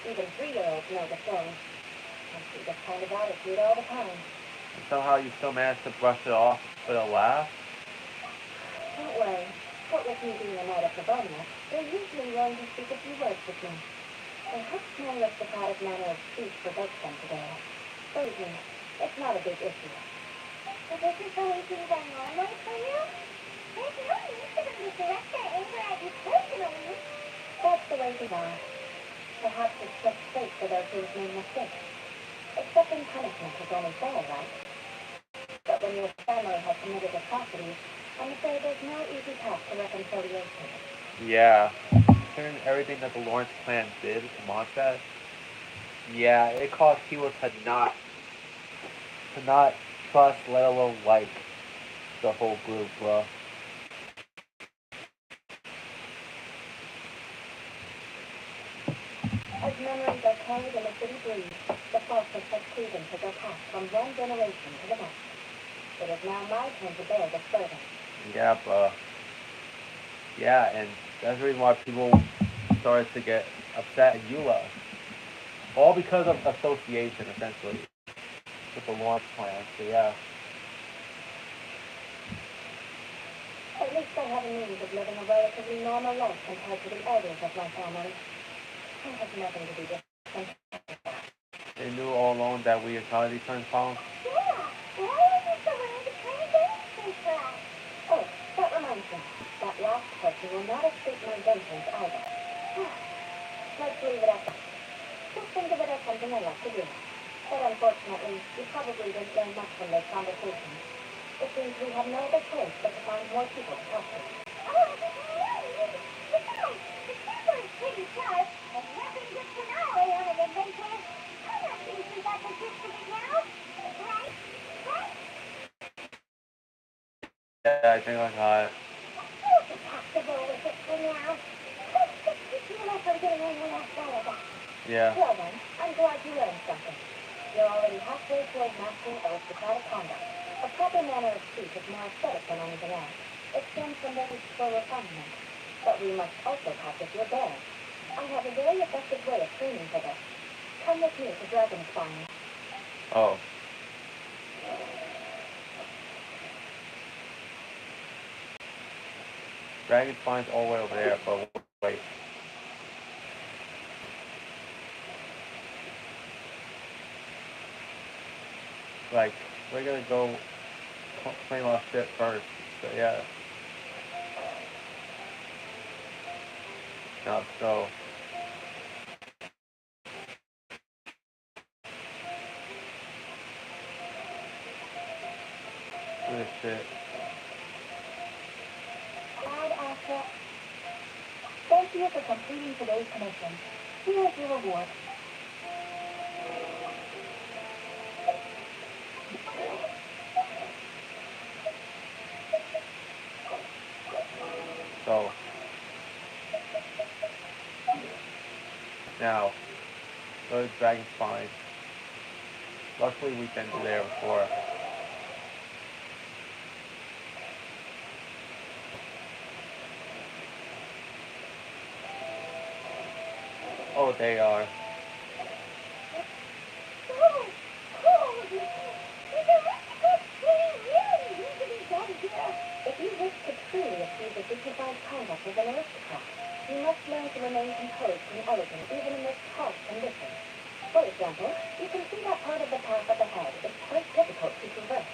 Speaker 2: Even 3-year-olds know the thing. I see this kind of attitude all the time.
Speaker 1: And somehow you still managed to brush it off with a laugh.
Speaker 2: Don't worry. What with me being a knight of Livonia, they're usually willing to speak a few words with me. Perhaps my aristocratic manner of speech provokes them today. Believe me, it's not a big issue. So this is the way things are normally for you? There's no need for them to direct their anger at you personally. That's the way things are. Perhaps it's just fate for those who have made mistakes. Accepting punishment is only fair, right? But when your family has committed atrocities, I'm afraid there's no easy path to reconciliation.
Speaker 1: Yeah. Considering everything that the Lawrence clan did to Mondstadt, yeah, it caused people to not trust, let alone like the whole group, bro.
Speaker 2: As memories are carried in the city breeze, the faults of such grievances are passed from one generation to the next. It is now my turn to bear this burden.
Speaker 1: Yeah, bro. Yeah, and that's the reason why people started to get upset at Eula. All because of association, essentially, with the Lawrence clan. So yeah.
Speaker 2: At least I have a means of living a relatively normal life compared to the elders of my family. I have nothing to be different.
Speaker 1: They knew all along that we entirely turned palm.
Speaker 2: Yeah, why are you so willing to play games for us? Oh, that reminds me. That last person will not escape my vengeance either. Let's leave it at that. Just think of it as something I like to do. But unfortunately, you probably didn't learn much from those conversations. It seems we have no other choice but to find more people to talk to. Oh, really? Besides, the temper is pretty sharp, and nothing gets an eye on an adventure. I'm not sure we got the gist of it now. Right? Right?
Speaker 1: Yeah, I think I got it.
Speaker 2: You just have to roll with it for now. Just keep you from getting anyone else better.
Speaker 1: Yeah.
Speaker 2: Well then, I'm glad you learned something. You're already halfway toward mastering aristocratic conduct. A proper manner of speech is more aesthetic than anything else. It stems from the reach for refinement. But we must also practice your bearing. I have a very effective way of training for this. Come with me to Dragonspine.
Speaker 1: Oh. Dragonspine's all the way over there, but wait. Like, we're gonna go claim our shit first. So yeah. Now let's go. Do this shit.
Speaker 2: Glad Asha. Thank you for completing today's commission. Here is your reward.
Speaker 1: So now go to Dragonspine. Luckily we've been to there before. Oh, they are.
Speaker 2: If you wish to truly achieve the dignified conduct of an aristocrat, you must learn to remain composed and elegant even amidst harsh conditions. For example, you can see that part of the path up ahead is quite difficult to traverse.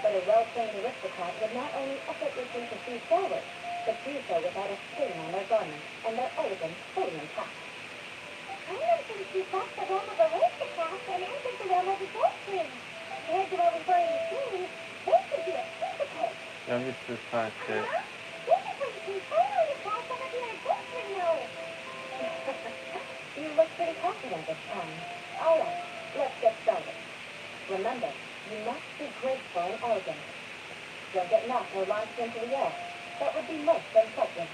Speaker 2: But a well-trained aristocrat would not only effortlessly proceed forward, but do so without a stain on their garments and their elegance fully intact. I don't think she's left the realm of aristocrats and entered the realm of adultery. Compared to what we've already seen, this could be a difficult.
Speaker 1: Yeah, I'm used to this kind of shit.
Speaker 2: This is where you can finally apply some of your adultery knowledge. You look pretty confident this time. All right, let's get started. Remember, you must be graceful and elegant. Don't get knocked or launched into the air. That would be most unpleasant.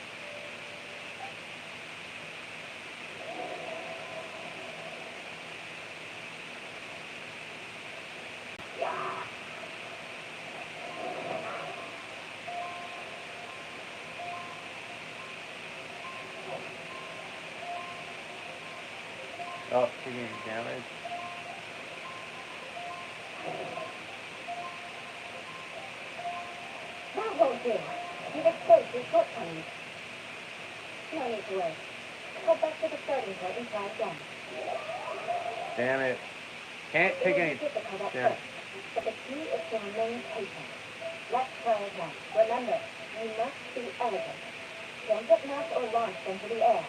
Speaker 1: Oh, taking damage.
Speaker 2: That won't do. You've exposed your shortcomings. No need to worry. Head back to the starting point and try again.
Speaker 1: Damn it. Can't take any
Speaker 2: Difficult at
Speaker 1: damage.
Speaker 2: first, but the key is to remain patient. Let's try again. Remember, you must be elegant. Don't get knocked or launched into the air.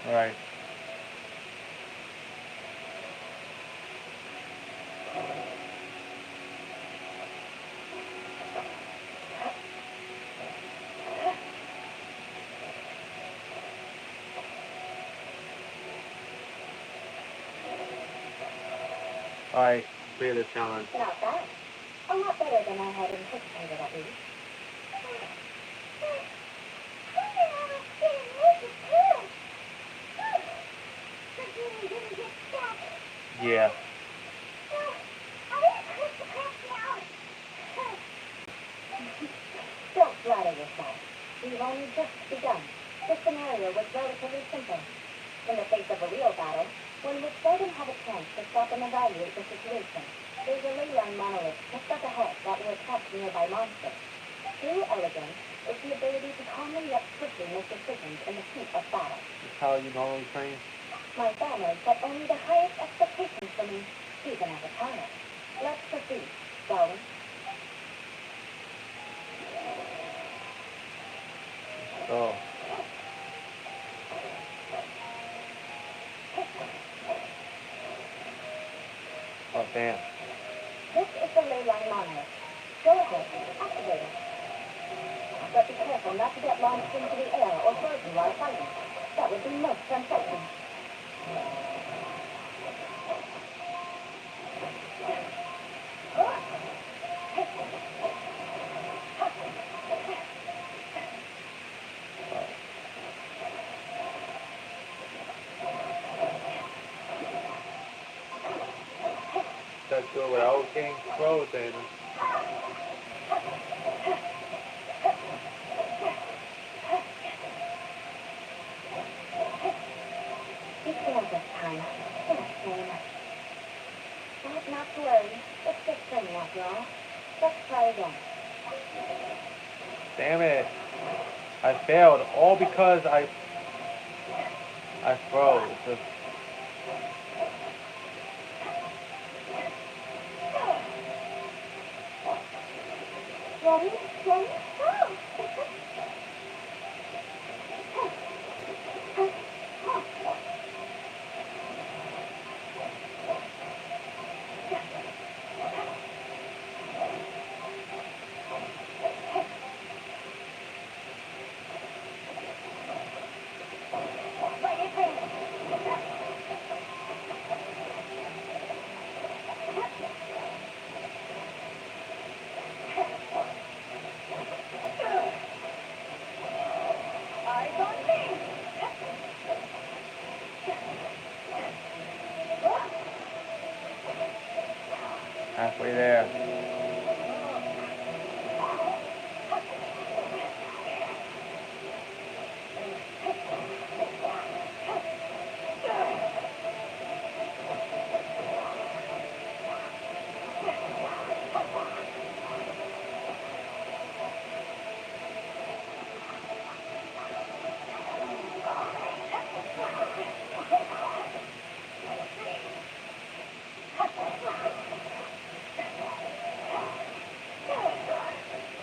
Speaker 1: Alright. Alright, clear the challenge.
Speaker 2: Not bad. A lot better than I had anticipated, at least.
Speaker 1: Yeah.
Speaker 2: Don't flatter yourself. We've only just begun. The scenario was relatively simple. In the face of a real battle, one would seldom have a chance to stop and evaluate the situation. There's a ley-line monolith just up ahead that will attack nearby monsters. True elegance is the ability to calmly yet swiftly make decisions in the heat of battle.
Speaker 1: That's how you normally train?
Speaker 2: My family set only the highest expectations for me, even as a child. Let's proceed, shall we?
Speaker 1: Oh. Oh, damn.
Speaker 2: This is the ley line monolith. Go ahead, activate it. But be careful careful not to get launched into the air or frozen while fighting. That would be most unsettling.
Speaker 1: Let's do it without getting frozen.
Speaker 2: He failed this time. What a shame. But not to worry. It's just training after all. Let's try again.
Speaker 1: Damn it. I failed. All because I froze. Just
Speaker 2: Ready? Ready? Go! Eyes on me!
Speaker 1: halfway there.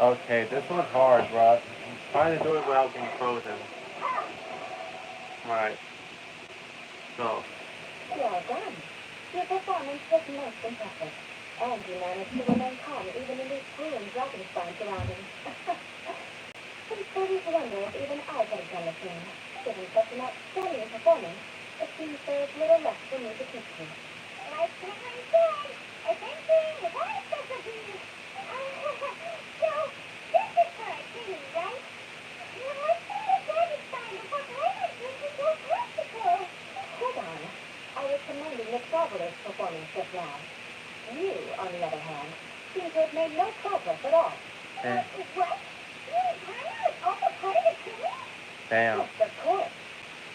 Speaker 1: Okay, this one's hard, bro. I'm trying to do it without getting frozen. Alright. So,
Speaker 2: Well done. Your performance was most impressive. And you managed to remain calm even in these grueling dragonstein surroundings. It's starting to wonder if even I could have done the same. Given such an outstanding performance, it seems there's little left for me to teach you. Like Cameron said, adventuring is our specialty. So, this is for a team, right? Let's see the dragonstein before Glamour turns into a practical. Hold on. I was commending the traveler's performance just now. You, on the other hand, seem to have made no progress at all.
Speaker 1: eh,
Speaker 2: What? Glamour is also part of the team?
Speaker 1: damn.
Speaker 2: Yes, of course.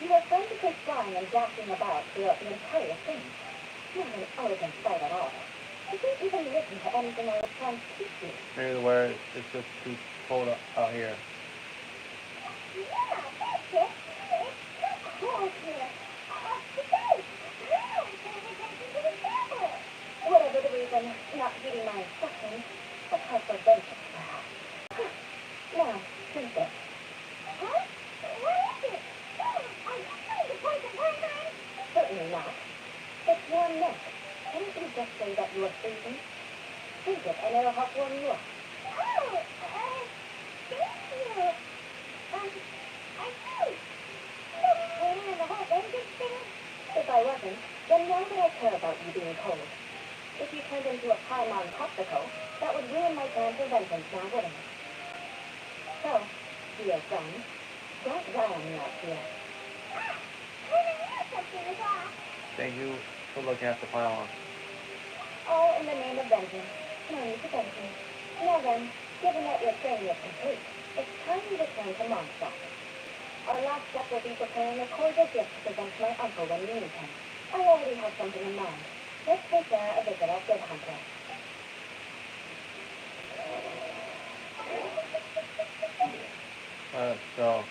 Speaker 2: You were frantically flying and dashing about throughout the entire thing. Not an elegant sight at all. You didn't even listen to anything I was trying to teach you.
Speaker 1: Maybe where it's just too cold out here.
Speaker 2: Yeah, that's it. It's too cold here. Today, I'm paying attention to the traveler. Whatever the reason, not heeding my instructions, but her for vengeance, perhaps. Now, drink this. Huh? What is it? Are you trying to poison my mind? Certainly not. It's warm milk. Can't you just say that you are freezing? Drink it and it'll help warm you up. Oh, thank you. I do. You're planning on the whole vengeance thing? If I wasn't, then why would I care about you being cold? If you turned into a Paimon popsicle, that would ruin my plan for vengeance now, wouldn't it? So, dear friend, don't rile me out here.
Speaker 1: Thank you for looking after Pylon.
Speaker 2: All in the name of vengeance. No need to thank me. Now then, given that your training is complete, it's time you return to Mondstadt. Our last step will be preparing a cordial gift to present to my uncle when we meet him. I already have something in mind. Let's take a visit at Good Hunter.
Speaker 1: So,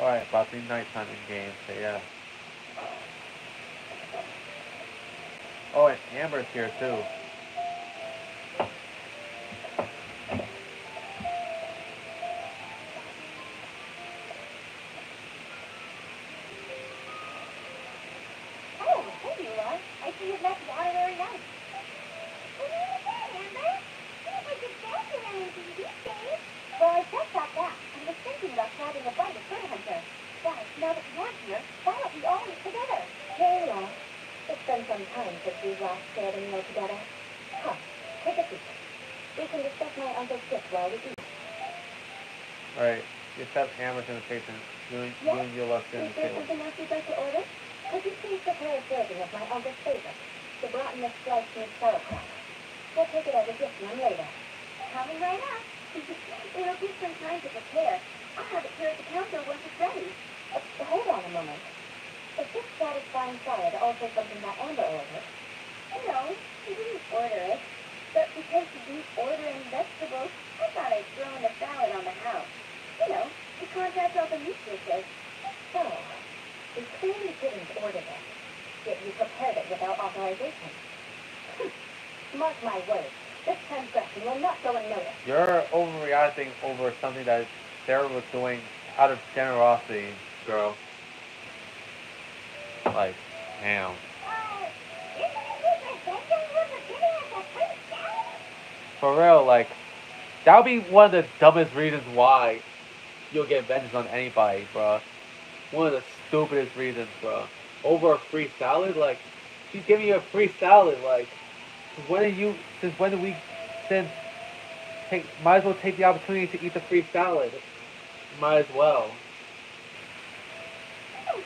Speaker 1: alright, about to be nighttime in game, so yeah. Oh, and Amber's here too.
Speaker 2: Oh, here you are. I see you've left honorary knight. What do you say, Amber? Seems like it's faster than in these days. Well, I just got back and was thinking about grabbing a bite of Good Hunter. But now that you're here, why don't we all eat together? Kayla, it's been some time since we last shared a meal together. Come, take a seat. We can discuss my uncle's gift while we eat.
Speaker 1: Alright, you accept Amber's invitation. You and your left in
Speaker 2: Is
Speaker 1: the
Speaker 2: there
Speaker 1: table.
Speaker 2: something else you'd like to order? Could you please prepare a serving of my uncle's favorite, the broughton of sliced meat sauerkraut? We'll take it as a gift to him later. Coming right up. It'll take some time to prepare. I'll have it here at the counter once it's ready. Hold on a moment. Is this satisfying salad also something that Amber ordered? No, she didn't order it. But because she didn't order any vegetables, I thought I'd throw in a salad on the house. You know, to contrast all the meat dishes. So, you clearly didn't order this, yet you prepared it without authorization. Mark my words, this transgression will not go unnoticed.
Speaker 1: You're overreacting over something that Sarah was doing out of generosity, girl. Like, damn.
Speaker 2: Isn't it just ridiculous for giving us a free salad?
Speaker 1: For real, like, that would be one of the dumbest reasons why you'll get vengeance on anybody, bro. One of the stupidest reasons, bro. Over a free salad? Like, she's giving you a free salad, like, might as well take the opportunity to eat the free salad. Might as well.
Speaker 2: You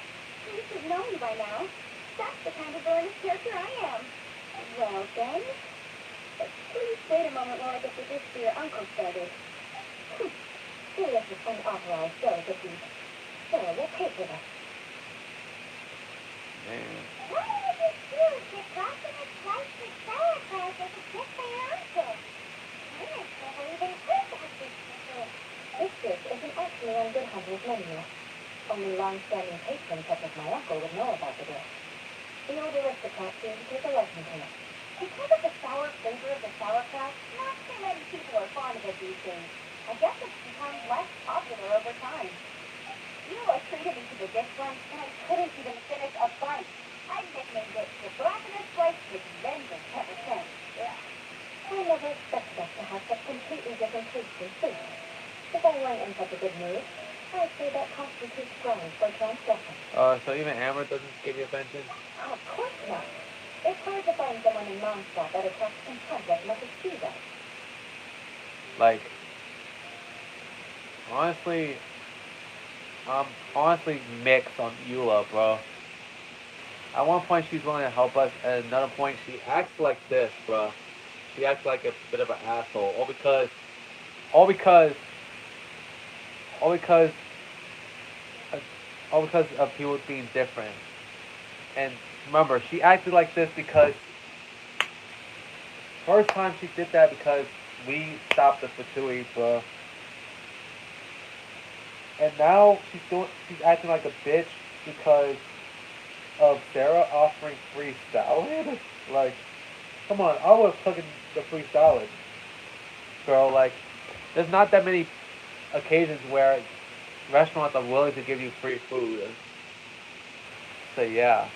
Speaker 2: should know me by now. That's the kind of villainous character I am. Well, then, please wait a moment while I get the dish for your uncle started. Serious is unauthorized delicacy. Sarah, we'll pay for this.
Speaker 1: Man.
Speaker 2: Why would you choose to drop in a slice of sauerkraut as a gift for your uncle? I never even heard of this before. This dish isn't actually on Good Hunter's menu. Only long-standing patrons such as my uncle would know about the dish. The old aristocrats seem to take a liking to it. Because of the sour flavor of the sauerkraut, not too many people are fond of it these days. I guess it's become less popular over time. You know, I treated me to the dish once, and I couldn't even finish a bite. I nicknamed it the Blackened Slice with Vengeance ever since. I never expected us to have such completely different tastes in food. If I weren't in such a good mood, I'd say that constitutes grounds for transgression.
Speaker 1: So even Amber doesn't give you vengeance?
Speaker 2: Of course not. It's hard to find someone in Mondstadt that attracts contempt as much as she does.
Speaker 1: Like, honestly, honestly mixed on Eula, bro. At one point she's willing to help us, at another point she acts like this, bro. She acts like a bit of an asshole, all because, all because, all because, all because of people being different. And remember, she acted like this because first time she did that because we stopped the Fatui, bro. And now she's acting like a bitch because of Sarah offering free salad. Like, come on, I would have taken the free salad, girl. Like, there's not that many occasions where restaurants are willing to give you free food. So yeah,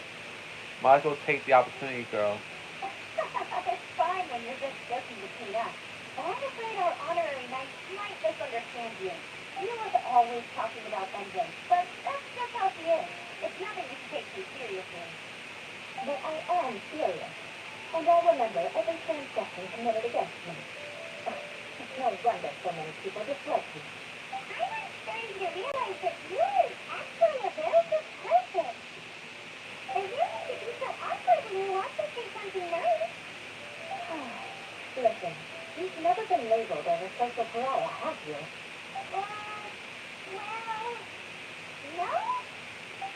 Speaker 1: might as well take the opportunity, girl.
Speaker 2: It's fine when you're just joking between us. But I'm afraid our honorary knight might misunderstand you. You was always talking about vengeance, but that's just how she is. It's nothing you should take too seriously. But I am serious. And I'll remember every transgression committed against me. It's no wonder so many people dislike me. I'm starting to realize that you are actually a very good person. And you need to be so awkward when you want to say something nice. Listen, you've never been labeled as a social pariah, have you? Well, no.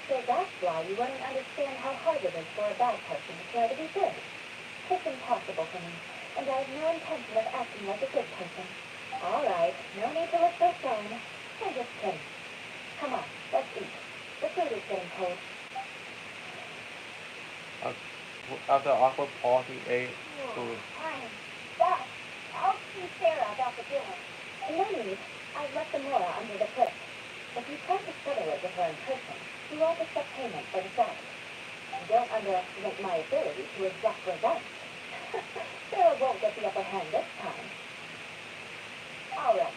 Speaker 2: So that's why you wouldn't understand how hard it is for a bad person to try to be good. It's impossible for me, and I have no intention of acting like a good person. All right, no need to look so stern. I'm just kidding. Come on, let's eat. The food is getting cold.
Speaker 1: After awkward pause, he ate food.
Speaker 2: Fine. Done. I'll see Sarah about the dinner. No need. I've left the Mora under the cliff. If you try to settle it with her in person, you won't accept payment for the salad. Don't underestimate my ability to adjust events. Sarah won't get the upper hand this time. All right.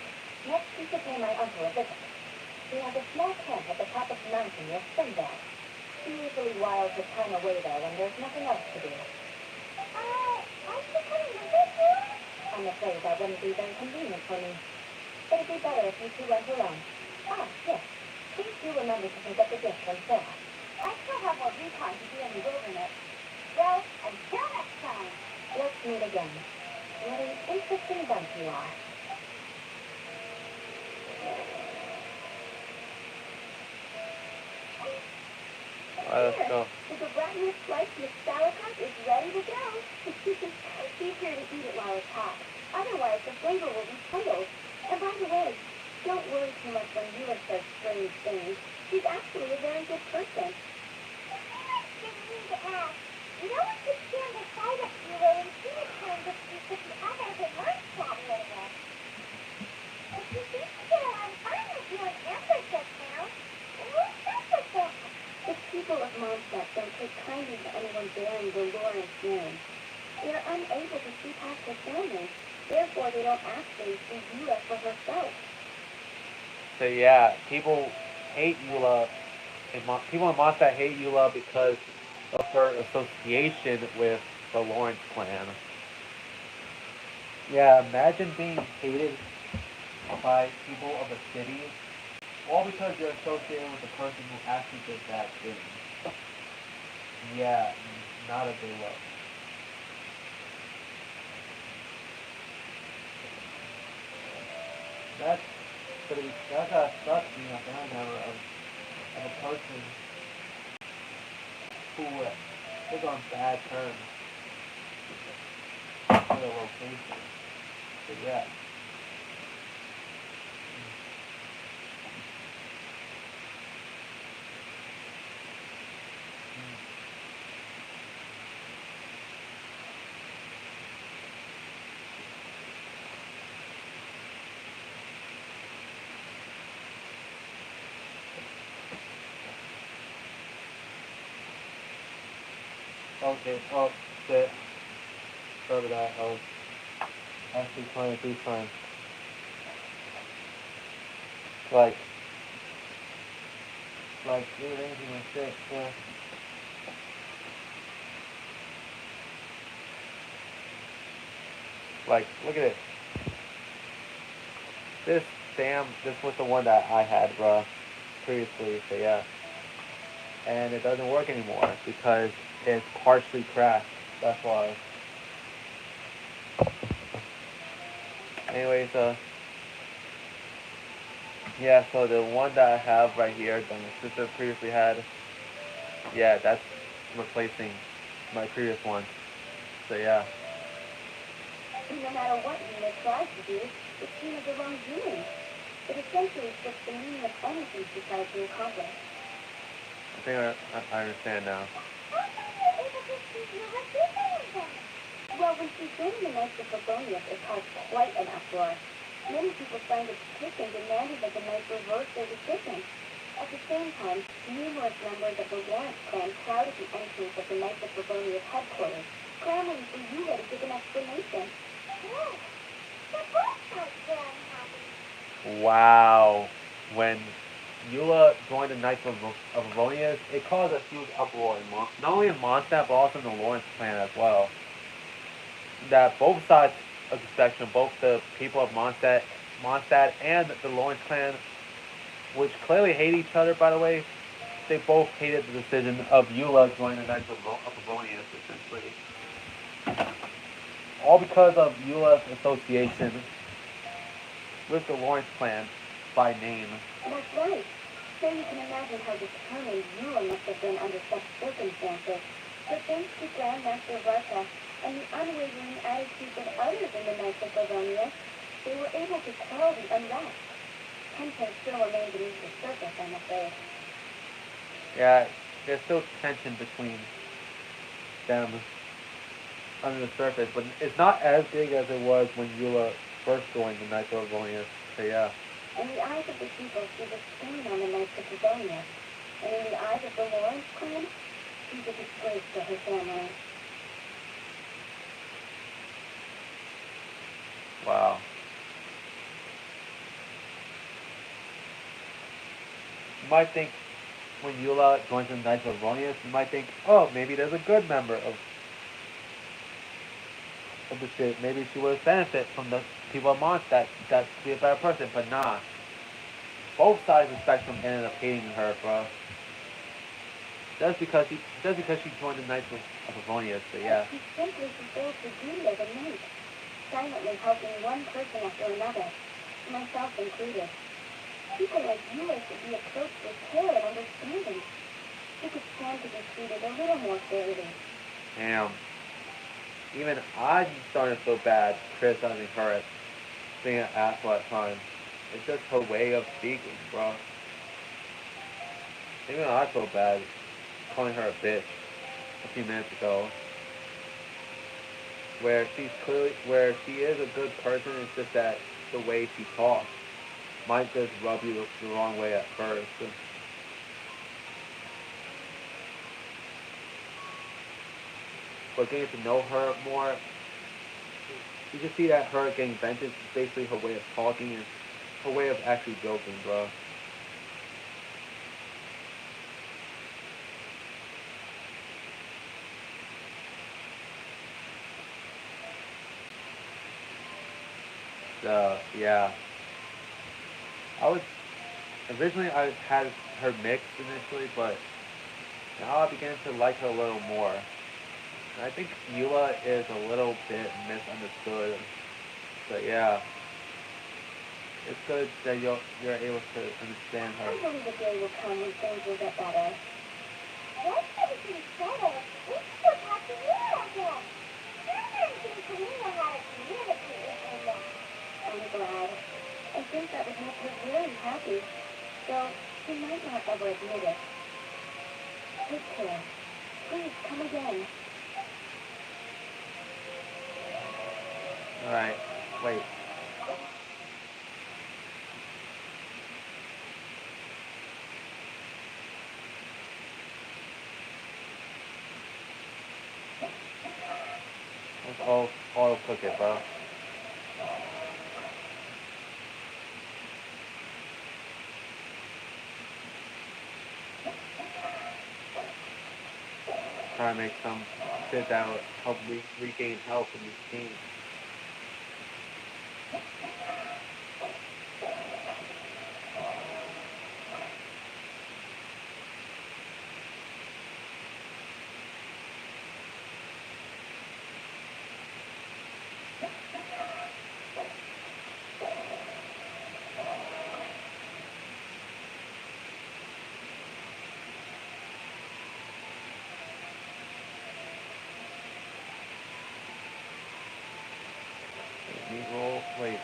Speaker 2: Next, we should pay my uncle a visit. He has a small camp at the top of the mountain near Sundown. He usually whiles his time away there when there's nothing else to do. Aren't you coming with us, too? I'm afraid that wouldn't be very convenient for me. It'd be better if you two went alone. Ah, yes. Please do remember to pick up the gift from Sarah. I still have more recon to do in the wilderness. Well, until next time. Let's meet again. What an interesting bunch you are.
Speaker 1: Let's go.
Speaker 2: The brand-new sliced Miss sauerkraut is ready to go. Be sure to eat it while it's hot. Otherwise, the flavor will be spoiled. And by the way, don't worry too much when Eula says strange things. She's actually a very good person. Didn't mean to ask. No one could stand the sight of Eula and she returned with the others and weren't chatting with. But you seem to get along fine with you and Amber just now. What's up with that? The people of Mondstadt don't take kindly to anyone bearing the Lawrence name. They are unable to see past their family. Therefore, they don't actually see Eula for herself.
Speaker 1: So yeah, people hate Eula. People in Mondstadt hate Eula because of her association with the Lawrence clan. Yeah, imagine being hated by people of a city, all because you're associated with the person who actually did that thing. Yeah, not a good look. That's that's a suck being a family member of a person who is on bad terms with a location. So yeah. Okay, oh shit. Sorry about that. I was actually trying to do something. Like rearranging my shit, yeah. Like, look at it. This was the one that I had, bruh, previously, so yeah. And it doesn't work anymore because it's partially cracked. That's why. Anyways, yeah, so the one that I have right here that my sister previously had, yeah, that's replacing my previous one. So yeah.
Speaker 2: No matter what Eula tries to do, the team is the wrong doing. It essentially fits the meaning of anything she tries to accomplish.
Speaker 1: I think I understand now.
Speaker 2: How come you're able to see Eula differently? Well, when she joined the Knights of Favonius, it caused quite an uproar. Many people signed a petition demanding that the Knights reverse their decision. At the same time, numerous members of the Lawrence clan crowded the entrance of the Knights of Favonius headquarters, clamoring for Eula to give an explanation. Whoa! They're both so very happy.
Speaker 1: Wow. When Eula joined the Knights of Avonius, it caused a huge uproar not only in Mondstadt, but also in the Lawrence clan as well. That both sides of the spectrum, both the people of Mondstadt and the Lawrence clan, which clearly hate each other, by the way, they both hated the decision of Eula joining the Knights of Avonius, essentially. All because of Eula's association with the Lawrence clan by name.
Speaker 2: That's right. So you can imagine how determined Eula must have been under such circumstances. But thanks to Grandmaster Varka and the unwavering attitudes of others in the Knights of Favonius, they were able to quell the unrest. Tension still remained beneath the surface, I'm afraid.
Speaker 1: Yeah, there's still tension between them under the surface, but it's not as big as it was when Eula first joined the Knights of Favonius. So yeah.
Speaker 2: In the eyes of the people, she was stain on the Knights of Favonius. And in the eyes of the Lawrence clan, She's a disgrace to her family.
Speaker 1: Wow. You might think when Eula joins the Knights of Ronius, you might think, oh, maybe there's a good member of the shit. Maybe she would benefit from the people of Mons that be a better person, but nah. Both sides of the spectrum ended up hating her, bro. Just because she joined the Knights of Avonius, but yeah.
Speaker 2: She simply fulfills her duty as a knight, silently helping one person after another, myself included. People like you should be approached with care and understanding. She could stand to be treated a little more fairly.
Speaker 1: Damn. Even I'm starting to feel bad criticizing her as being an asshole at times. It's just her way of speaking, bro. Even I feel bad calling her a bitch a few minutes ago. Where she is a good person, it's just that the way she talks might just rub you the wrong way at first. But getting to know her more, you can see that her getting vengeance is basically her way of talking and her way of actually joking, bro. So yeah, I was originally I had her mixed initially, but now I began to like her a little more. And I think Eula is a little bit misunderstood. But yeah, it's good that you're able to understand her.
Speaker 2: I believe a day will come when things will get better. What's everything better? We still have to hear again. Children seem to me know how to communicate with them. I'm glad. I think that would make her very happy. Though she might not ever admit it. Take care. Please come again.
Speaker 1: Alright, wait. Let's auto cook it, bro. Try to make some shit that would help regain health in this game. Meat roll, wait.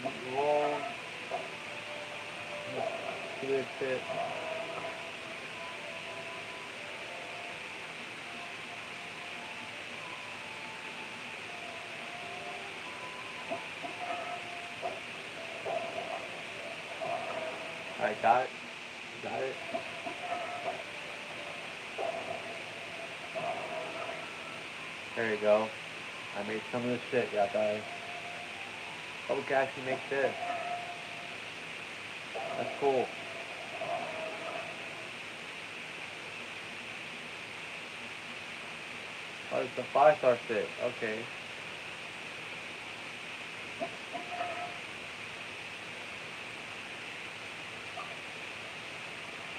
Speaker 1: Meat roll. Good shit. Alright, got it. Got it. There you go. I made some of this shit, yeah, guys. Oh, we can actually make this. That's cool. Oh, it's a 5-star stick. Okay.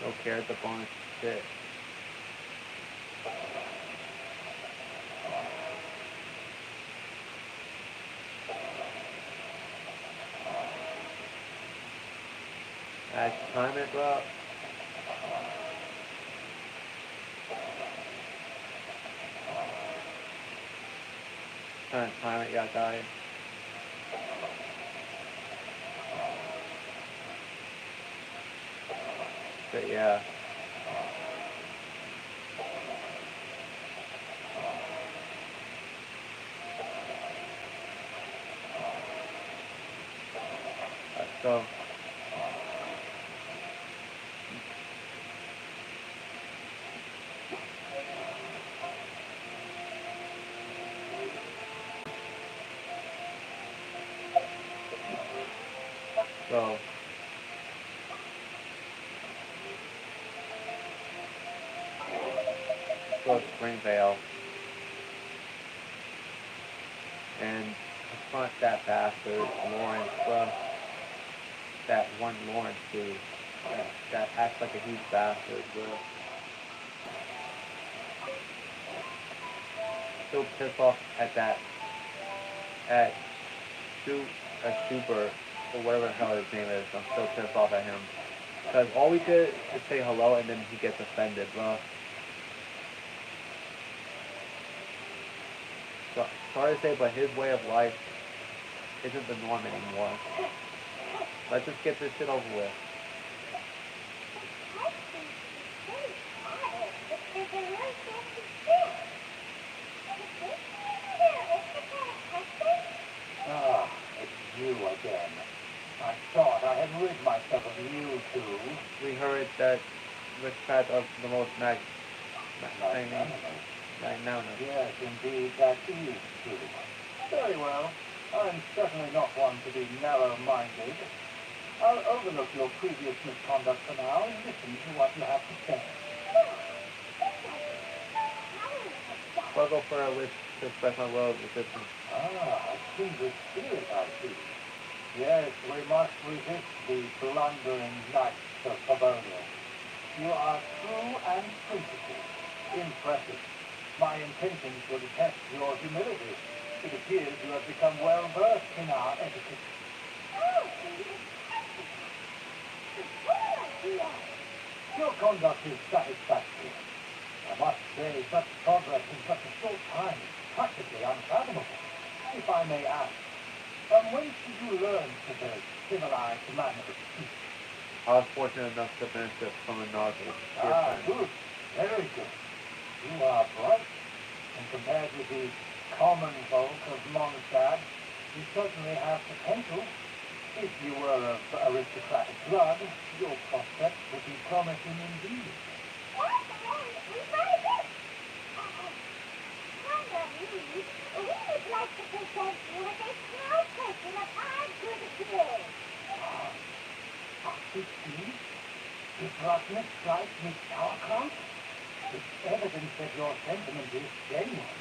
Speaker 1: Okay, it's a bonus stick. I time it, bro. Trying to time it, yeah, guys. But yeah. So, so, go to Springvale and confront that bastard, Lawrence, that one Lawrence dude, that acts like a huge bastard, bro. Still pissed off at at Shoot, Super, or whatever the hell his name is. I'm still pissed off at him. Because all we did is say hello and then he gets offended, bro. So, sorry to say, but his way of life isn't the norm anymore. Let's just get this shit over with.
Speaker 3: Ah, it's you again. I thought I had rid myself of you two.
Speaker 1: We heard that Rich Pat of the most magnanimous.
Speaker 3: Yes, indeed, that is true. Very well. I'm certainly not one to be narrow-minded. I'll overlook your previous misconduct for now and listen to what you have to say.
Speaker 1: Struggle for a wish to express my will of resistance.
Speaker 3: Ah, kindred spirit, I see. Yes, we must resist the blundering knights of Pavonia. You are true and principled. Impressive. My intentions were to test your humility. It appears you have become well versed in our etiquette. Your conduct is satisfactory. I must say, such progress in such a short time is practically unfathomable. If I may ask, when did you learn such a civilized manner of speech?
Speaker 1: I was fortunate enough to benefit from a novel.
Speaker 3: Ah, good. Very good. You are bright, and compared with the common folk of Mondstadt, you certainly have potential. If you were of aristocratic blood, your prospects would be promising indeed.
Speaker 2: We would like to present you with a small portion of our goodwill.
Speaker 3: You see, this roughness strikes me sauerkraut. It's evidence that your sentiment is genuine.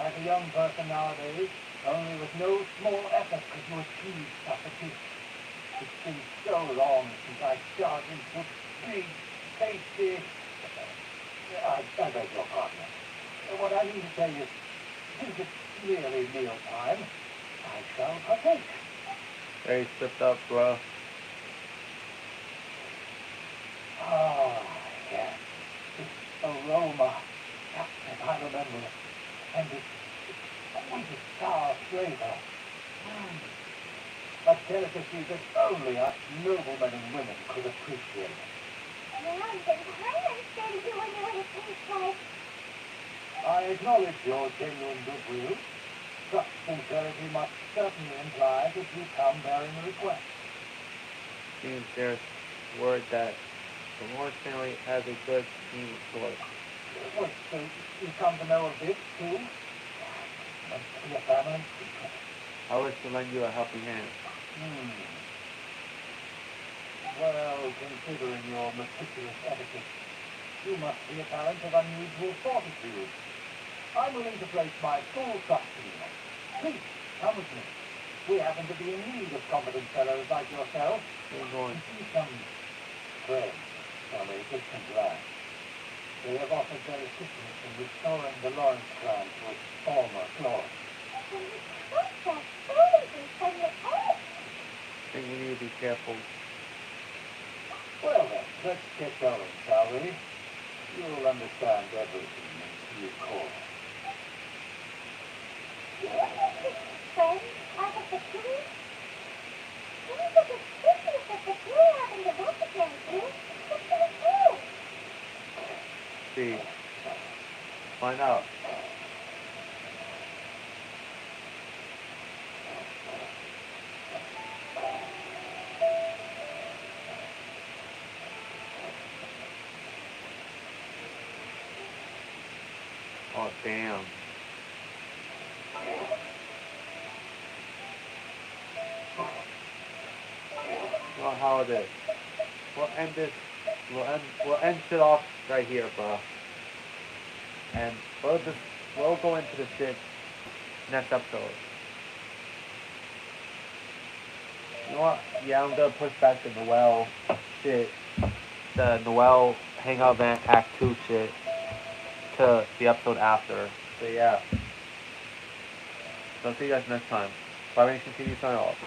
Speaker 3: As a young person nowadays, only with no small effort could you achieve such a feat. It's been so long since I charged into big, tasty... I beg your pardon. What I mean to say is, since it's nearly meal time, I shall partake.
Speaker 1: Very slipped up, bro.
Speaker 3: Ah, yes. This aroma. Yes, I remember it. And it's sweet sour flavor. A delicacy that only us noblemen and women could appreciate. I acknowledge your genuine goodwill. Such sincerity must certainly imply that you come bearing a request.
Speaker 1: Seems there's word that the Lawrence family has a good team source.
Speaker 3: Wait, so you come to know of this, too? Must be a family secret.
Speaker 1: I wish to lend you a helping hand.
Speaker 3: Well, considering your meticulous etiquette, you must be a talent of unusual fortitude. I'm willing to place my full trust in you. Please, come with me. We happen to be in need of competent fellows like yourself.
Speaker 1: We're going.
Speaker 3: See some friends from a distant land. They have offered their assistance in restoring the Lawrence clan to its former glory.
Speaker 1: I think we need to be careful.
Speaker 3: Well then, let's get going, shall we? You'll understand everything in due course.
Speaker 2: Friends out of the tree? Seems a bit suspicious that the tree happened to recognize you. What can it do?
Speaker 1: See. Find out. Oh, damn. Well, how it is. We'll end this. We'll end shit off right here, bro. And we'll go into the shit next episode. You know what? Yeah, I'm gonna push back the Noel shit, the Noel Hangout Event Act 2 shit to the episode after. So yeah. So I'll see you guys next time. Bye, Nation TV sign off.